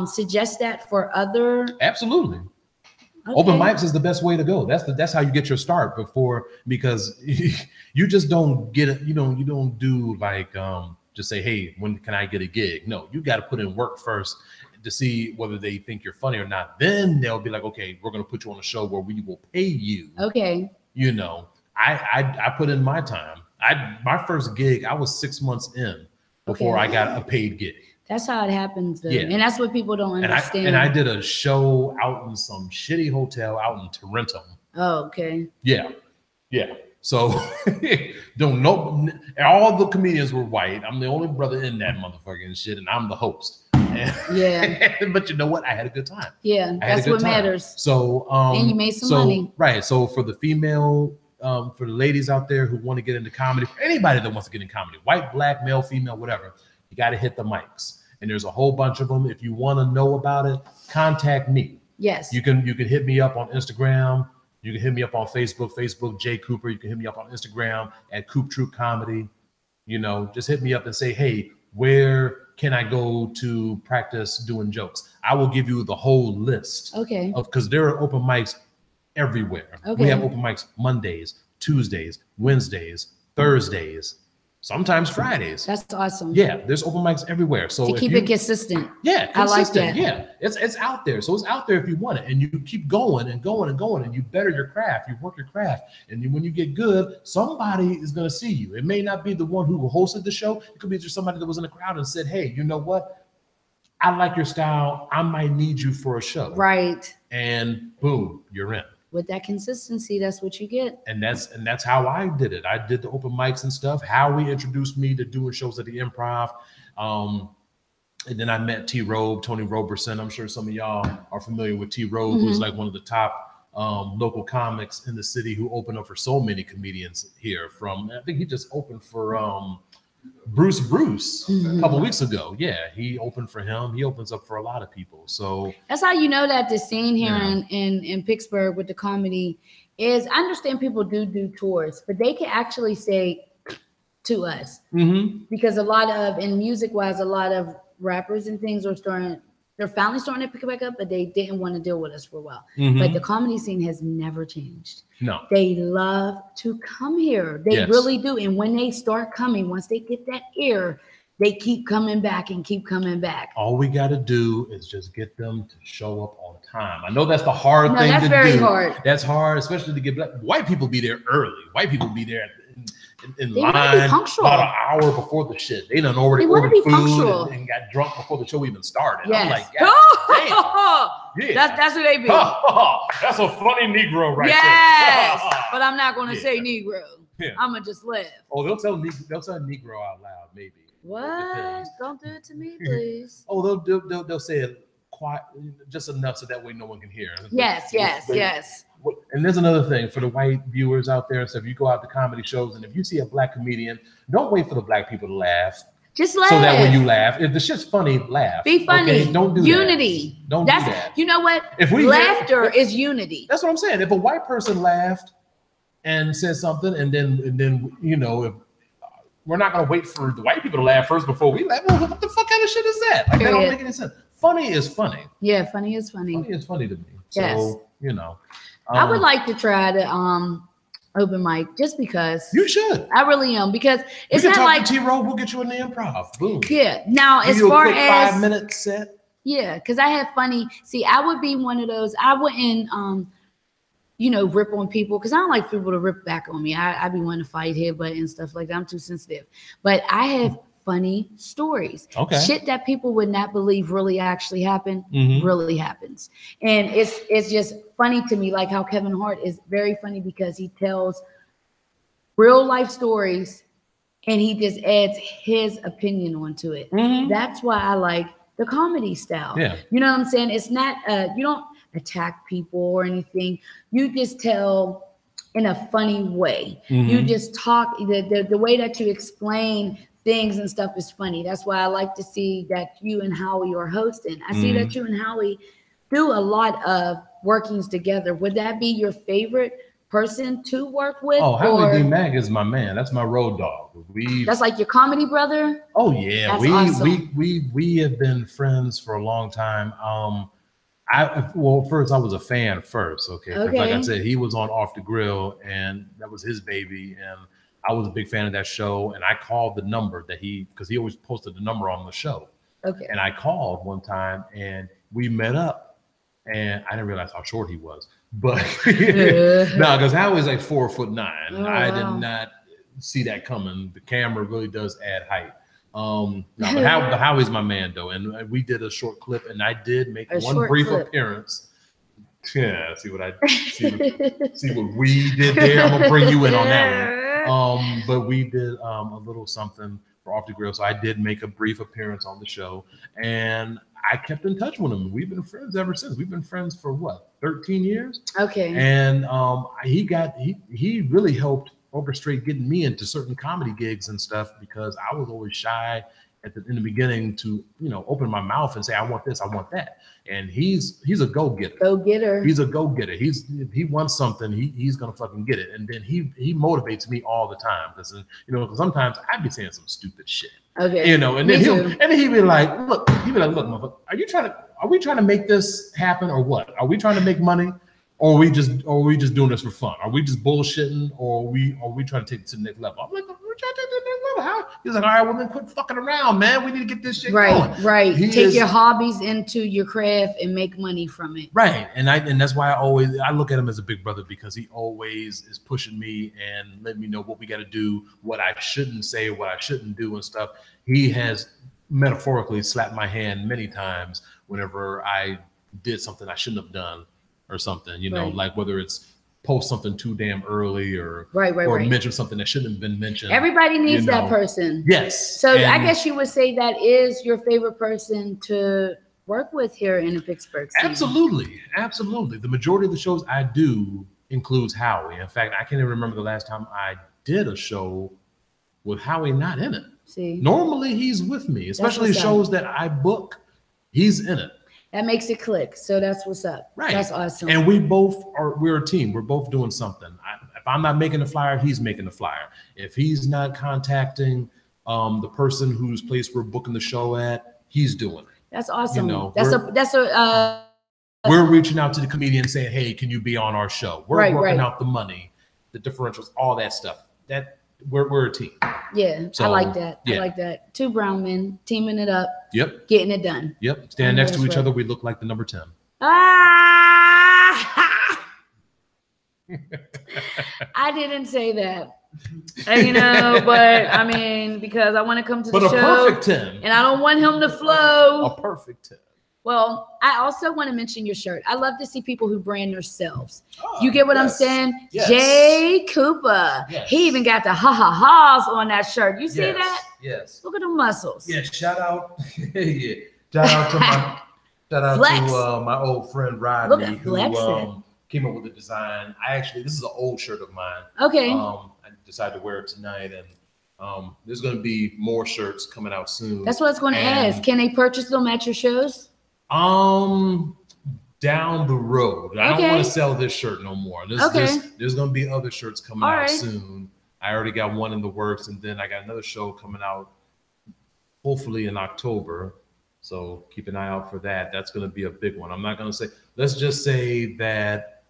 suggest that for other? Absolutely. Okay. Open mics is the best way to go. That's how you get your start because you just don't get it. You don't do like just say, hey, when can I get a gig? No, you got to put in work first to see whether they think you're funny or not. Then they'll be like, okay, we're going to put you on a show where we will pay you. Okay. I put in my time. My first gig, I was 6 months in before I got a paid gig. That's how it happens, though. Yeah. And that's what people don't understand. And I did a show out in some shitty hotel out in Toronto. Oh, okay. Yeah. So don't know. All the comedians were white. I'm the only brother in that motherfucking shit, and I'm the host. Yeah. But you know what? I had a good time. Yeah, that's what matters. So and you made some money. Right. So for the female, for the ladies out there who want to get into comedy, for anybody that wants to get in comedy, white, black, male, female, whatever, you got to hit the mics. And there's a whole bunch of them. If you want to know about it, contact me. Yes. You can hit me up on Instagram. You can hit me up on Facebook, Jaye Cooper. You can hit me up on Instagram at Coop Troop Comedy. Just hit me up and say, hey, where can I go to practice doing jokes? I will give you the whole list. Okay. Because there are open mics everywhere. Okay. We have open mics Mondays, Tuesdays, Wednesdays, Thursdays, sometimes Fridays. That's awesome. Yeah, there's open mics everywhere. So to keep it consistent. Yeah, consistent. I like that. Yeah, it's out there. So it's out there if you want it, and you keep going and going and going, and you better your craft. You work your craft, and when you get good, somebody is going to see you. It may not be the one who hosted the show. It could be just somebody that was in the crowd and said, "Hey, you know what? I like your style. I might need you for a show." Right. And boom, you're in. With that consistency, that's what you get. And that's how I did it. I did the open mics and stuff. Howie introduced me to doing shows at the Improv. And then I met Tony Roberson. I'm sure some of y'all are familiar with T-Robe, who's like one of the top local comics in the city, who opened up for so many comedians here. I think he just opened for Bruce a couple weeks ago. Yeah, he opened for him. He opens up for a lot of people. So that's how you know that the scene here in Pittsburgh with the comedy is. I understand people do tours, but they can actually say to us because a lot of, in music wise, a lot of rappers and things are they're finally starting to pick it back up, but they didn't want to deal with us for a while. But the comedy scene has never changed. No. They love to come here. They really do. And when they start coming, once they get that ear, they keep coming back and keep coming back. All we got to do is just get them to show up on time. I know that's the hard thing to do. That's very hard. That's hard, especially to get black. White people be there early. White people be there in line about an hour before the shit. They done already ordered food and got drunk before the show even started. Yes. I'm like, damn. Yeah. That's who they be. That's a funny Negro right there. Yes, but I'm not going to say Negro. Yeah. I'm going to just laugh. Oh, they'll tell Negro out loud, maybe. What? Don't do it to me, please. Oh, they'll say it quiet, just enough so that way no one can hear. Yes. And there's another thing for the white viewers out there. So if you go out to comedy shows and if you see a black comedian, don't wait for the black people to laugh. Just laugh. So that when you laugh, if the shit's funny, laugh. Be funny. Okay? Don't do unity. That. Don't do that. You know what? Laughter is unity. That's what I'm saying. If a white person laughed and said something, and then if we're not gonna wait for the white people to laugh first before we laugh. Well, what the fuck kind of shit is that? Like, that don't make any sense. Funny is funny. Yeah, funny is funny. Funny is funny to me. Yes. So, I would like to try the open mic just because. You should. I really am, because it's not like T-Robe. We'll get you in the Improv. Boom. Yeah. Now, as far as 5-minute set. Yeah, because I have funny. See, I would be one of those. I wouldn't, rip on people, because I don't like people to rip back on me. I be wanting to fight, headbutt and stuff like that. I'm too sensitive. But I have funny stories. Okay. Shit that people would not believe really actually happened, really happens. And it's just funny to me, like how Kevin Hart is very funny because he tells real life stories and he just adds his opinion onto it. That's why I like the comedy style. Yeah. You know what I'm saying? It's not you don't attack people or anything. You just tell in a funny way. You just talk, the way that you explain things and stuff is funny. That's why I like to see that you and Howie are hosting. I see that you and Howie do a lot of workings together. Would that be your favorite person to work with? Oh, Howie D. Mag is my man. That's my road dog. That's like your comedy brother? Oh yeah. That's awesome. We have been friends for a long time. First I was a fan first, okay. Like I said, he was on Off the Grill and that was his baby, and I was a big fan of that show, and I called the number that because he always posted the number on the show. Okay. And I called one time and we met up, and I didn't realize how short he was. But no, because Howie's like 4'9". Oh, I did not see that coming. The camera really does add height. But Howie's my man though, and we did a short clip, and I did make one brief appearance. Yeah, see what we did there. I'm gonna bring you in on that one. But we did a little something for Off the Grill, so I did make a brief appearance on the show, and I kept in touch with him. We've been friends ever since. We've been friends for what, 13 years? Okay. And he really helped orchestrate getting me into certain comedy gigs and stuff, because I was always shy in the beginning to, open my mouth and say, I want this, I want that. And he's a go-getter. He's a go-getter. He wants something, he's gonna fucking get it. And then he motivates me all the time, because sometimes I'd be saying some stupid shit. Okay. And then he'd be like, look, motherfucker, are we trying to make this happen or what? Are we trying to make money? Or are we just doing this for fun? Are we just bullshitting, or are we trying to take it to the next level? I'm like, we're trying to take it to the next level. How? He's like, all right, well then quit fucking around, man. We need to get this shit going. Right. Take your hobbies into your craft and make money from it. Right. And that's why I look at him as a big brother, because he always is pushing me and letting me know what we got to do, what I shouldn't say, what I shouldn't do and stuff. He has metaphorically slapped my hand many times whenever I did something I shouldn't have done. Or something, like whether it's post something too damn early or mention something that shouldn't have been mentioned. Everybody needs that person. Yes. So I guess you would say that is your favorite person to work with here in the Pittsburgh scene. Absolutely. The majority of the shows I do includes Howie. In fact, I can't even remember the last time I did a show with Howie not in it. See, normally he's with me, especially shows that I book. He's in it. That makes it click. So that's what's up. Right. That's awesome. And we're a team. We're both doing something. If I'm not making the flyer, he's making the flyer. If he's not contacting the person whose place we're booking the show at, he's doing it. That's awesome. We're reaching out to the comedian saying, hey, can you be on our show? We're working out the money, the differentials, all that stuff. We're a team. Yeah, so, I like that. Yeah. I like that. Two brown men teaming it up. Yep. Getting it done. Yep. Stand next to each other. We look like the number 10. Ah! I didn't say that. But I mean, because I want to come to the show. But a perfect 10. And I don't want him to flow. A perfect 10. Well, I also want to mention your shirt. I love to see people who brand themselves. Oh, you get what I'm saying? Yes. Jaye Cooper. Yes. He even got the ha-ha-ha's on that shirt. You see that? Yes. Look at the muscles. Yeah, shout out. Shout out to my old friend Rodney, who came up with the design. This is an old shirt of mine. Okay. I decided to wear it tonight, and there's going to be more shirts coming out soon. That's what I was going to ask. Can they purchase them at your shows? Down the road. I don't want to sell this shirt no more. There's going to be other shirts coming out soon. I already got one in the works, and then I got another show coming out hopefully in October. So keep an eye out for that. That's going to be a big one. I'm not going to say, let's just say that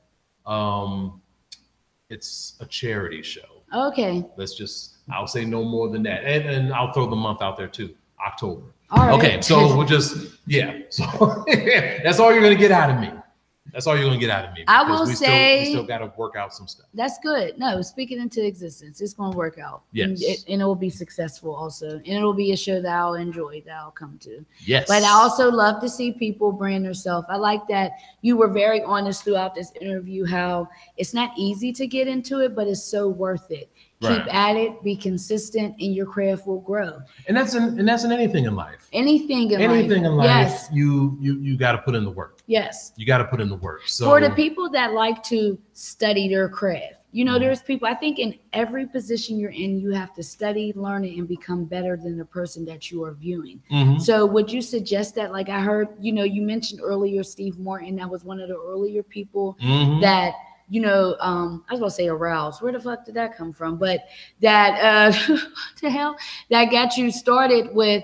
it's a charity show. Okay. I'll say no more than that. And I'll throw the month out there too, October. All right. Okay, so we'll just, so that's all you're going to get out of me. That's all you're going to get out of me. I will say we still got to work out some stuff. That's good. No, speak it into existence. It's going to work out. Yes. And it will be successful also. And it will be a show that I'll enjoy, that I'll come to. Yes. But I also love to see people brand themselves. I like that you were very honest throughout this interview, how it's not easy to get into it, but it's so worth it. Keep at it, be consistent, and your craft will grow. And that's in anything in life. Anything in life. Yes. You got to put in the work. Yes. You got to put in the work. So for the people that like to study their craft, You know, there's people, I think in every position you're in, you have to study, learn it, and become better than the person that you are viewing. So would you suggest that, like I heard, you know, you mentioned earlier Steve Martin, that was one of the earlier people that, you know, I was going to say aroused. Where the fuck did that come from? But that, what the hell? That got you started with.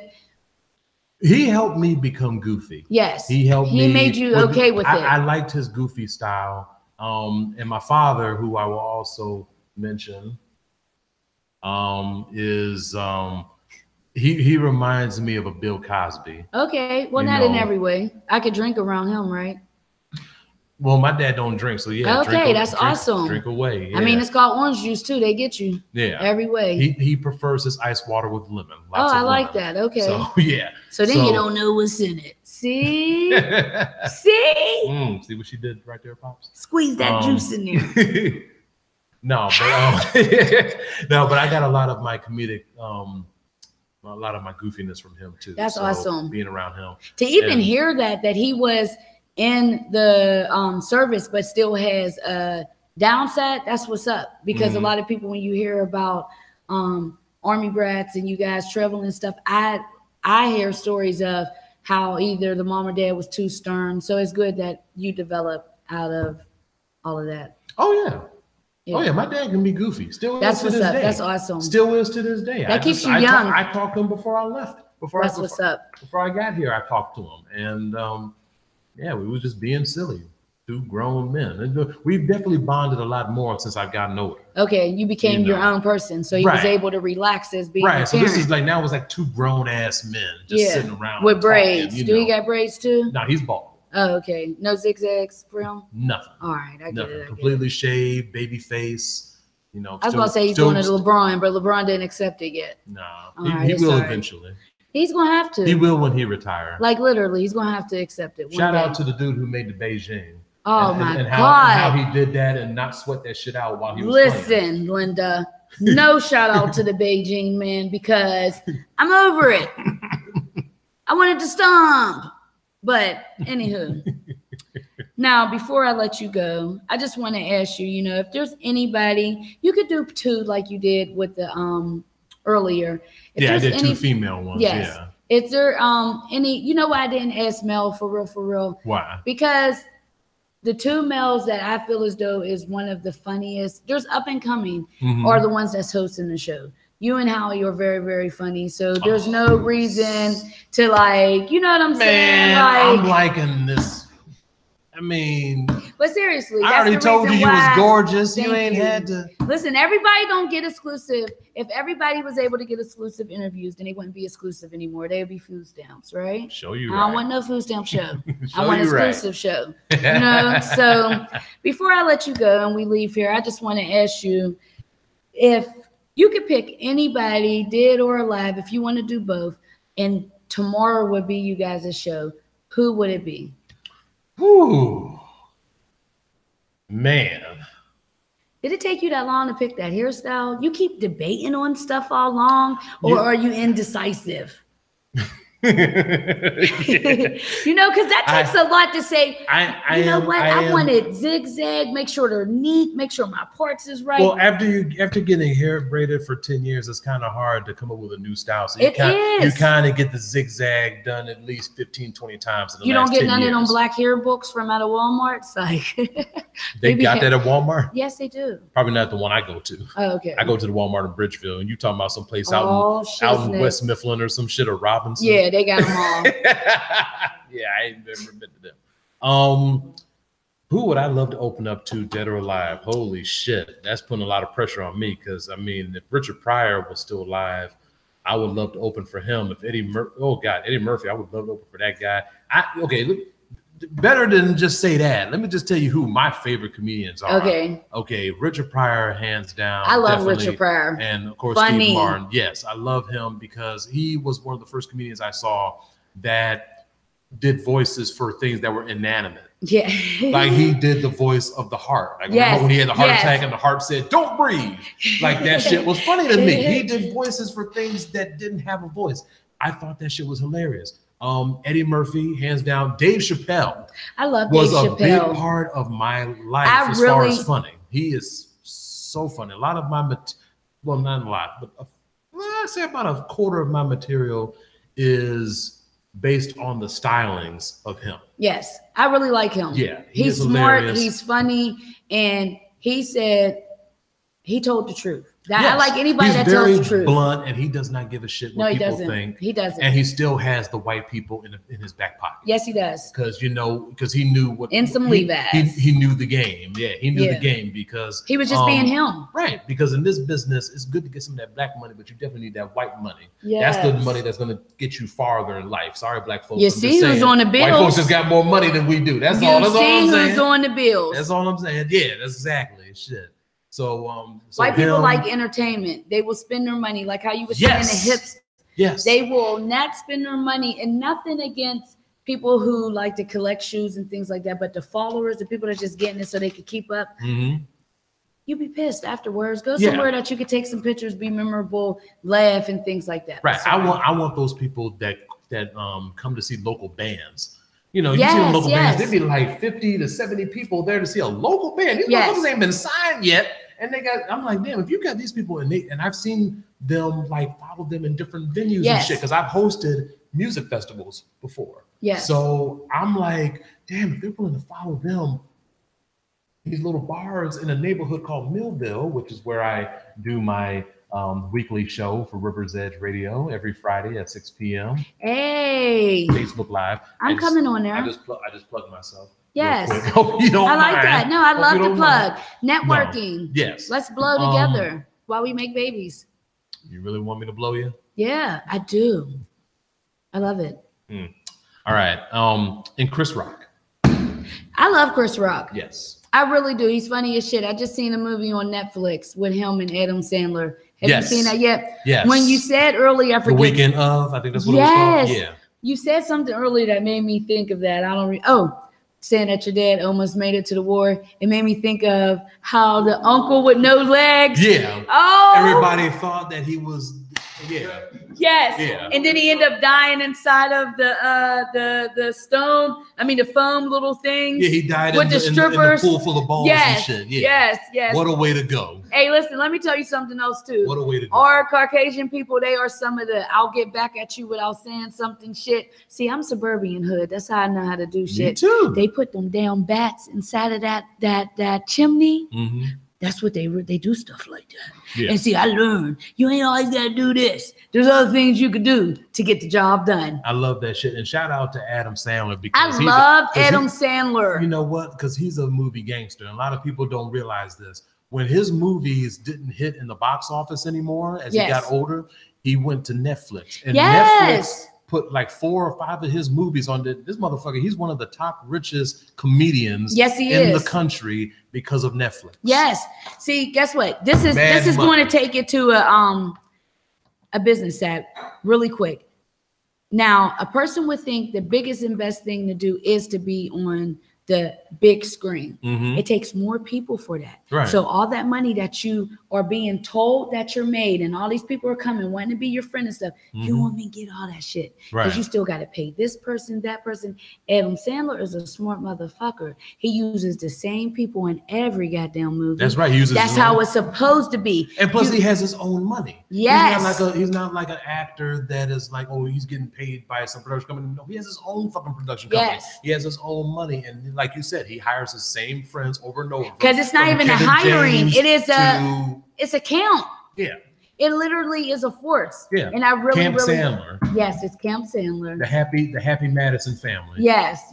He helped me become goofy. Yes. He helped me. He made you okay with it. I liked his goofy style. And my father, who I will also mention, is he reminds me of a Bill Cosby. Okay, well, not in every way. I could drink around him, right? Well, my dad don't drink, so yeah. Okay, that's awesome. Drink away. Yeah. I mean, it's called orange juice too. They get you. Yeah. Every way. He prefers his ice water with lemon. I like that. Okay. So yeah. So then you don't know what's in it. See? See? See what she did right there, Pops? Squeeze that juice in there. No, but no, but I got a lot of my comedic, a lot of my goofiness from him too. That's awesome. Being around him. To even hear that he was in the service, but still has a downside, that's what's up. Because a lot of people, when you hear about Army brats and you guys travel and stuff, I hear stories of how either the mom or dad was too stern. So it's good that you develop out of all of that. Oh yeah. Oh yeah, my dad can be goofy. Still that's is what's to this up. day. That's awesome. Still is to this day. That keeps you young. I talked to him before I left. That's what's up. Before I got here, I talked to him, and yeah, we was just being silly. Two grown men. And we've definitely bonded a lot more since I've gotten older. Okay, you became your own person, so he was able to relax as being a so parent. this is like now it's like two grown ass men just sitting around with braids. Talking, Do he got braids too? No, he's bald. Oh, okay. No zigzags for him? Nothing. All right, I get it. Completely shaved, baby face. You know, I was about to say he's doing it to LeBron, but LeBron didn't accept it yet. No, he will eventually. He's gonna have to. He will when he retires. Like literally, he's gonna have to accept it. Shout out to the dude who made the Beijing. Oh my God! How he did that and not sweat that shit out while he was playing. Linda. No shout out to the Beijing man because I'm over it. I wanted to stomp, but anywho. Now, before I let you go, I just want to ask you, you know, if there's anybody, you could do two like you did with the earlier. If I did two female ones. Yes. Yeah. Is there any, you know why I didn't ask Mel for real? Why? Because the two males that I feel as though is one of the funniest, there's up and coming, are the ones that's hosting the show. You and Howie are very, very funny. So there's no reason to like, you know what I'm saying? Like, I'm liking this. I mean, but seriously, I already told you was gorgeous. You ain't had to. Listen, everybody don't get exclusive. If everybody was able to get exclusive interviews, then they wouldn't be exclusive anymore. They would be food stamps, right? Show you. I don't want no food stamp show. I want exclusive show. You know. So before I let you go and we leave here, I just want to ask you if you could pick anybody, dead or alive, if you want to do both, and tomorrow would be you guys' show. Who would it be? Ooh, man. Did it take you that long to pick that hairstyle? You keep debating on stuff all along, or are you indecisive? You know, because that takes a lot to say. I want it zigzag. Make sure they're neat. Make sure my parts is right. Well, after getting hair braided for 10 years, it's kind of hard to come up with a new style. So you kind of get the zigzag done at least 15, 20 times. In the you don't get none of them years. black hair books from out of Walmart. It's like they got that at Walmart. Yes, they do. Probably not the one I go to. Oh, okay. I go to the Walmart in Bridgeville, and you talking about some place out in West Mifflin or some shit, or Robinson. Yeah, they got them all. Yeah, I ain't never been to them. Who would I love to open up to, dead or alive? Holy shit, that's putting a lot of pressure on me. Because I mean, if Richard Pryor was still alive, I would love to open for him. If Eddie Murphy, I would love to open for that guy. Look, better than just say that. Let me just tell you who my favorite comedians are. Okay, Richard Pryor, hands down. I love Richard Pryor, and of course Steve Martin. Yes, I love him because he was one of the first comedians I saw that did voices for things that were inanimate. Yeah. Like he did the voice of the heart. Like when he had the heart attack and the heart said, "Don't breathe." Like that shit was funny to me. He did voices for things that didn't have a voice. I thought that shit was hilarious. Eddie Murphy, hands down. Dave Chappelle. I love Dave Chappelle. Was a big part of my life as far as funny. He is so funny. A lot of my, well, not a lot, but I say about a quarter of my material is based on the stylings of him. Yes, I really like him. Yeah, he's smart, he's funny, and he said he told the truth. I like anybody that tells the truth. Blunt, and he does not give a shit what people think. He doesn't. And he still has the white people in his back pocket. Yes, he does. Because he knew what in some Levi's. He knew the game. Yeah, he knew the game because he was just being him. Right. Because in this business, it's good to get some of that black money, but you definitely need that white money. Yes. That's the money that's going to get you farther in life. Sorry, black folks. You see who's on the bills. White folks just got more money than we do. That's all. That's all I'm saying. Who's on the bills. That's all I'm saying. Yeah, that's exactly shit. So, white people like entertainment. They will spend their money, like how you were saying the hips. Yes. They will not spend their money, and nothing against people who like to collect shoes and things like that. But the followers, the people that are just getting it so they can keep up, you'd be pissed afterwards. Go somewhere that you could take some pictures, be memorable, laugh, and things like that. Right. So, I want those people that come to see local bands. You know, you see them local bands, there'd be like 50 to 70 people there to see a local band. These motherfuckers ain't been signed yet. And I'm like, damn, if you got these people and I've seen them like follow them in different venues and shit, because I've hosted music festivals before. Yes. So I'm like, damn, if they're willing to follow them, these little bars in a neighborhood called Millville, which is where I do my weekly show for River's Edge Radio every Friday at 6 p.m. Hey, Facebook Live. I'm coming on there. I just plugged myself. Yes. Hope you don't I like mind. that. No, I love the plug. Networking. No. Yes. Let's blow together while we make babies. You really want me to blow you? Yeah, I do. I love it. All right. And Chris Rock. I love Chris Rock. Yes. I really do. He's funny as shit. I just seen a movie on Netflix with him and Adam Sandler. Have you seen that yet? Yes. When you said earlier, I forget. The Weekend of, I think that's what it was called. Yeah. You said something earlier that made me think of that. I don't saying that your dad almost made it to the war. It made me think of how the uncle with no legs. Yeah. Oh. Everybody thought that he was. Yeah. Yes. Yeah. And then he ended up dying inside of the stone. I mean the foam little things. Yeah, he died with the strippers. In the pool full of balls and shit. Yeah. Yes. What a way to go. Hey, listen, let me tell you something else too. What a way to go. Our Caucasian people, they are some of the I'll get back at you without saying something shit. See, I'm suburban hood. That's how I know how to do shit. Me too. They put them damn bats inside of that chimney. Mm-hmm. That's what they do stuff like that. Yeah. And see, I learned you ain't always got to do this. There's other things you could do to get the job done. I love that shit. And shout out to Adam Sandler because I love Adam Sandler. You know what? Because he's a movie gangster. And a lot of people don't realize this. When his movies didn't hit in the box office anymore, as he got older, he went to Netflix. And Netflix put like 4 or 5 of his movies on this motherfucker. He's one of the top richest comedians in the country because of Netflix. Yes. See, guess what? This is going to take it to a business side really quick. Now, a person would think the biggest and best thing to do is to be on the big screen. It takes more people for that. Right. So all that money that you are being told that you're made and all these people are coming wanting to be your friend and stuff, you want me to get all that shit. Because you still got to pay this person, that person. Adam Sandler is a smart motherfucker. He uses the same people in every goddamn movie. That's right. He uses That's how it's supposed to be. And plus he has his own money. Yes. He's not like an actor that is like, oh, he's getting paid by some production company. No, he has his own fucking production company. Yes. He has his own money. And like you said, he hires his same friends over and over. Because it's not even a hiring. It is it's a count. Yeah. It literally is a force. Yeah. And I really, Camp Sandler. Yes, it's Camp Sandler. The Happy Madison family. Yes.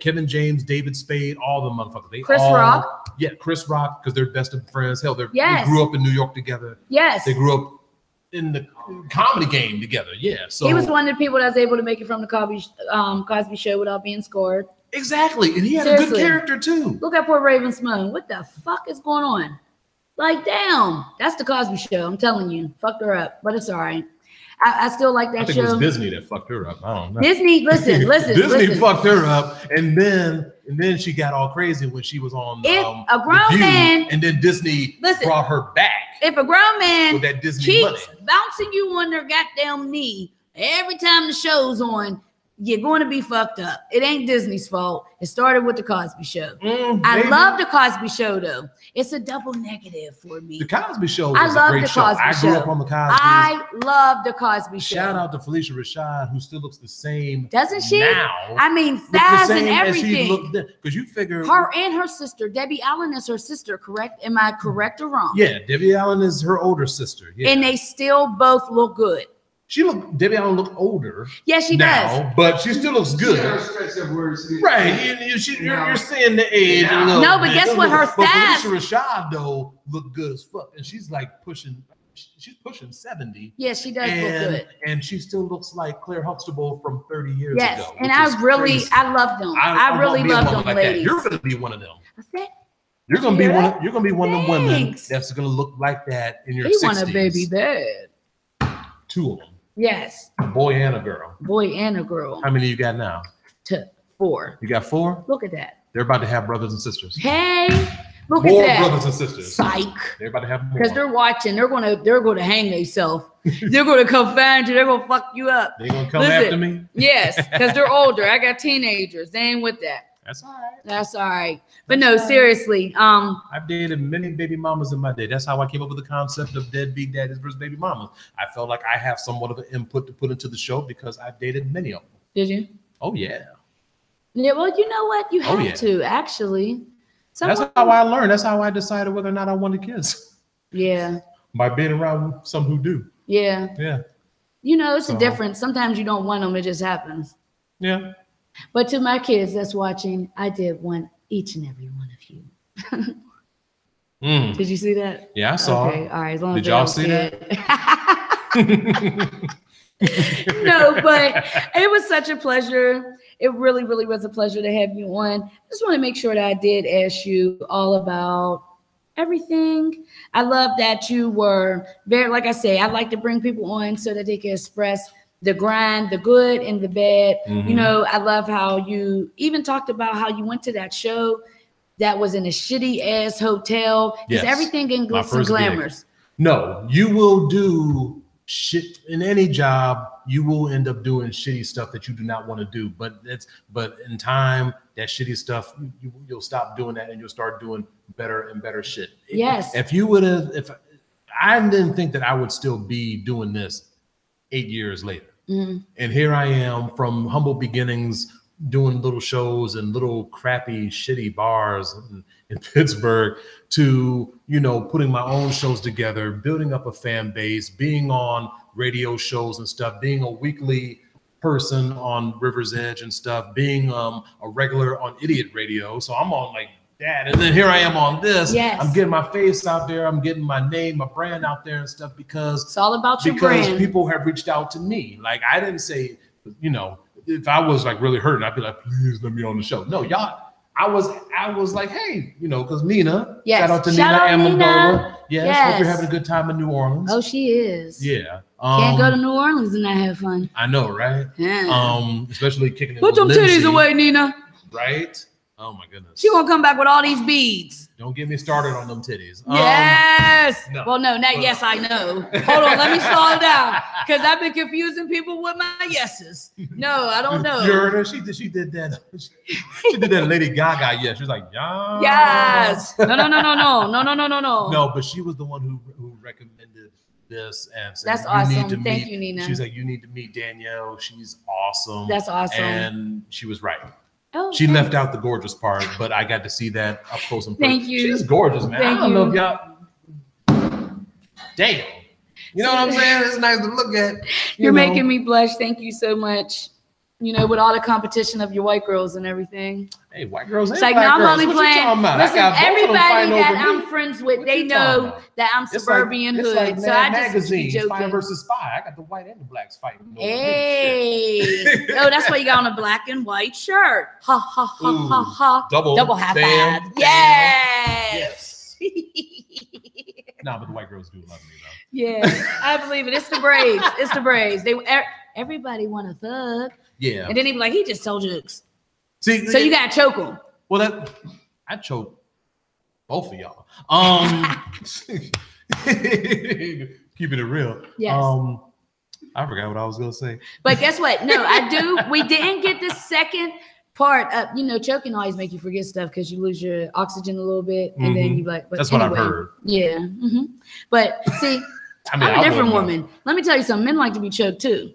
Kevin James, David Spade, all the motherfuckers. Chris Rock. Yeah, Chris Rock, because they're best of friends. Hell, they grew up in New York together. Yes. They grew up in the comedy game together. Yeah. So he was one of the people that was able to make it from the Cosby Show without being scored. Exactly. And he had a good character too. Look at poor Raven Simone. What the fuck is going on? Like, damn, that's the Cosby Show. I'm telling you, fucked her up, but it's all right. I still like that show. I think it was Disney that fucked her up. I don't know. Disney, listen. Disney fucked her up, and then she got all crazy when she was on a grown man, and then Disney brought her back. If a grown man with that Disney keeps money bouncing you on their goddamn knee every time the show's on, you're going to be fucked up. It ain't Disney's fault. It started with the Cosby Show. I love the Cosby Show though. It's a double negative for me. The Cosby Show was a great show. I grew up on the Cosby. I love the Cosby Show. Shout out to Felicia Rashad, who still looks the same. Doesn't she? Now, I mean, fast and everything. Because you figure her and her sister, Debbie Allen, is her sister. Correct? Am I correct or wrong? Yeah, Debbie Allen is her older sister. Yeah. And they still both look good. Debbie Allen look older. Yeah, she now, does. But she still looks good. Right. You're seeing the age a little No, but bit. guess what? Her fast. Felicia Rashad, though, look good as fuck. And she's like she's pushing 70. Yeah, she does look good. And she still looks like Claire Huxtable from 30 years ago. Yes, and I love them. I really love them like ladies. You're gonna be one of them. What's that? You're gonna be one of them women that's gonna look like that in your 60s. He want a baby bad. 2 of them. Yes. A boy and a girl. Boy and a girl. How many you got now? 4. You got 4? Look at that. They're about to have brothers and sisters. Hey, look more at that. Brothers and sisters. Psych. They're about to have more. Because they're watching. They're gonna hang themselves. They're gonna come find you. They're gonna fuck you up. They're gonna come after me? Yes, because they're older. I got teenagers. They ain't with that. That's all right. That's all right. But no, seriously. I've dated many baby mamas in my day. That's how I came up with the concept of deadbeat daddies versus baby mamas. I felt like I have somewhat of an input to put into the show because I've dated many of them. Did you? Oh yeah. Yeah. Well, you know what? You have to actually. That's how I learned. That's how I decided whether or not I wanted kids. Yeah. By being around some who do. Yeah. Yeah. You know, it's a difference. Sometimes you don't want them. It just happens. Yeah. But to my kids that's watching, I did want each and every one of you. Did you see that? Yeah, I saw. Okay, all right. As long Did as y'all see that? No, but it was such a pleasure. It really, really was a pleasure to have you on. Just want to make sure that I did ask you all about everything. I love that you were very, like I say, I like to bring people on so that they can express the grind, the good and the bad. You know, I love how you even talked about how you went to that show that was in a shitty ass hotel. Yes. Is everything in glitz and glamours? No, you will do shit in any job. You will end up doing shitty stuff that you do not want to do. But in time, that shitty stuff, you'll stop doing that and you'll start doing better and better shit. Yes. If I didn't think that I would still be doing this 8 years later. And here I am from humble beginnings, doing little shows in little crappy, shitty bars in Pittsburgh to, putting my own shows together, building up a fan base, being on radio shows and stuff, being a weekly person on River's Edge and stuff, being a regular on Idiot Radio. So I'm on like that. And then here I am on this. Yes. I'm getting my face out there. I'm getting my name, my brand out there and stuff because it's all about your brand. Because people have reached out to me. Like I didn't say, if I was like really hurting, I'd be like, please let me on the show. No, y'all, I was like, hey, because Nina, shout out to Nina Amendola. Yes, hope you're having a good time in New Orleans. Oh, she is. Yeah. Can't go to New Orleans and not have fun. I know, right? Yeah. Especially kicking it. Put them titties away, Nina. Right? Oh my goodness. She gonna come back with all these beads. Don't get me started on them titties. Yes. No. Well, no, not yes, I know. Hold on, let me slow down. Because I've been confusing people with my yeses. No, I don't know. You heard her? She did that. She did that Lady Gaga, yes. She was like, yeah. Yes. No. No, but she was the one who recommended this and said, that's awesome. Thank you, Nina. She's like, you need to meet Danielle. She's awesome. That's awesome. And she was right. Oh, she left out the gorgeous part, but I got to see that up close and personal. Thank you. She's gorgeous, man. I don't know if y'all. Damn. You know what I'm saying? It's nice to look at. You're making me blush. Thank you so much. With all the competition of your white girls and everything. Hey, white girls ain't it's like, black no, I'm girls. only playing. Listen, everybody that I'm me. friends with, they know that I'm suburban hood. Like so I just magazine, joking. Spy versus Spy. I got the white and the blacks fighting. Hey. Oh, that's why you got on a black and white shirt. Ha, ha, ha, ha, ha. Double half bam, ad. Yes. No, but the white girls do love me, though. Yeah, I believe it. It's the braids. It's the braids. Everybody want a thug. Yeah. And then he be like, he just told jokes. See, so you gotta choke him. Well, I choked both of y'all. Keeping it real. Yes. I forgot what I was gonna say. But guess what? No, I do. We didn't get the second part of, you know, choking always make you forget stuff because you lose your oxygen a little bit, and then you like. But that's anyway, what I've heard. Yeah. But see, I'm a different woman. Let me tell you something. Men like to be choked too.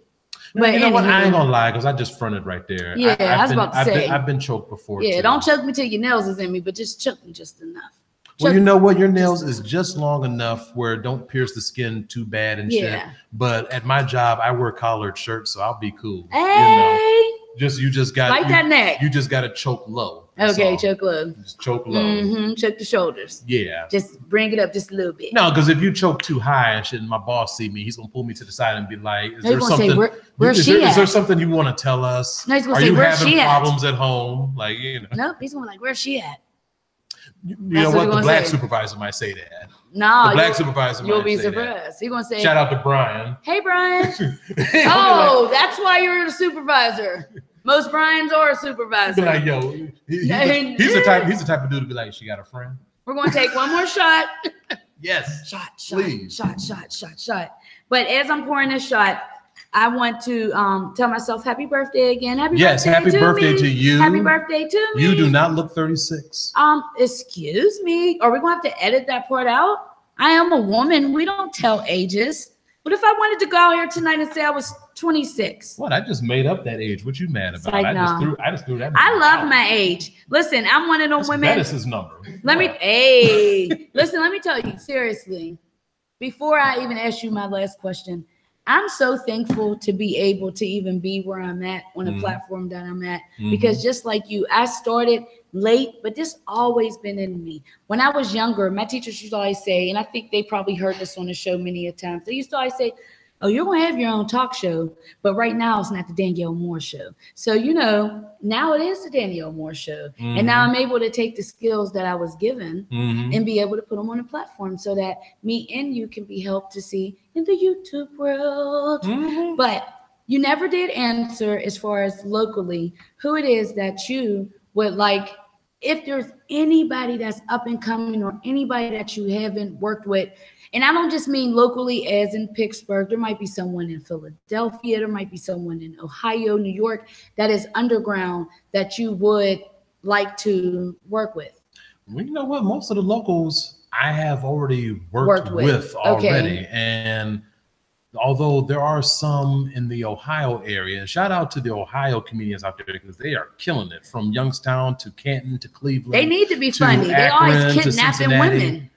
But you know what? I ain't gonna lie, because I just fronted right there. Yeah, I was about to say. I've been choked before. Yeah, too. don't choke me till your nails is in me, but just choke me just enough. Well, you know what? Your nails is just long enough where it don't pierce the skin too bad and shit. But at my job, I wear collared shirts, so I'll be cool. Hey, you just got like that neck. You just got to choke low. Okay, choke low. Just choke low. Choke the shoulders. Yeah. Just bring it up just a little bit. No, because if you choke too high and shit, and my boss see me, he's gonna pull me to the side and be like, "Is there something? Say, where's she at? Is there something you want to tell us? No, he's gonna Are say, you where's having she problems at home? Like, you know." Nope, he's gonna be like, where's she at? You know what? The black supervisor might say that. No, the black supervisor. You'll be surprised. He's gonna say, "Shout out to Brian." Hey, Brian. Oh, that's why you're the supervisor. Most Brians are a supervisor. Be like, yo, he's the type of dude to be like, she got a friend. We're gonna take one more shot. Yes. Shot. But as I'm pouring this shot, I want to tell myself happy birthday again. Happy birthday to you. Happy birthday to me. You do not look 36. Excuse me. Are we gonna have to edit that part out? I am a woman. We don't tell ages. What if I wanted to go out here tonight and say I was 26? What? I just made up that age. What you mad about? Like, I just threw that. I love my age. Listen, I'm one of those women. That is his number. Listen, let me tell you seriously. Before I even ask you my last question, I'm so thankful to be able to even be where I'm at on the platform that I'm at, because just like you, I started late, but this always been in me. When I was younger, my teachers used to always say, and I think they probably heard this on the show many a times, they used to always say, oh, you're going to have your own talk show, but right now it's not the Danielle Moore Show. So, you know, now it is the Danielle Moore Show. And now I'm able to take the skills that I was given and be able to put them on a platform so that me and you can be helped to see in the YouTube world. But you never did answer as far as locally who it is that you would like, if there's anybody that's up and coming or anybody that you haven't worked with. And I don't just mean locally as in Pittsburgh. There might be someone in Philadelphia. There might be someone in Ohio, New York that is underground that you would like to work with. Well, you know what? Most of the locals I have already worked with already. And although there are some in the Ohio area, and shout out to the Ohio comedians out there because they are killing it, from Youngstown to Canton to Cleveland. They need to be funny. They always kidnapping women.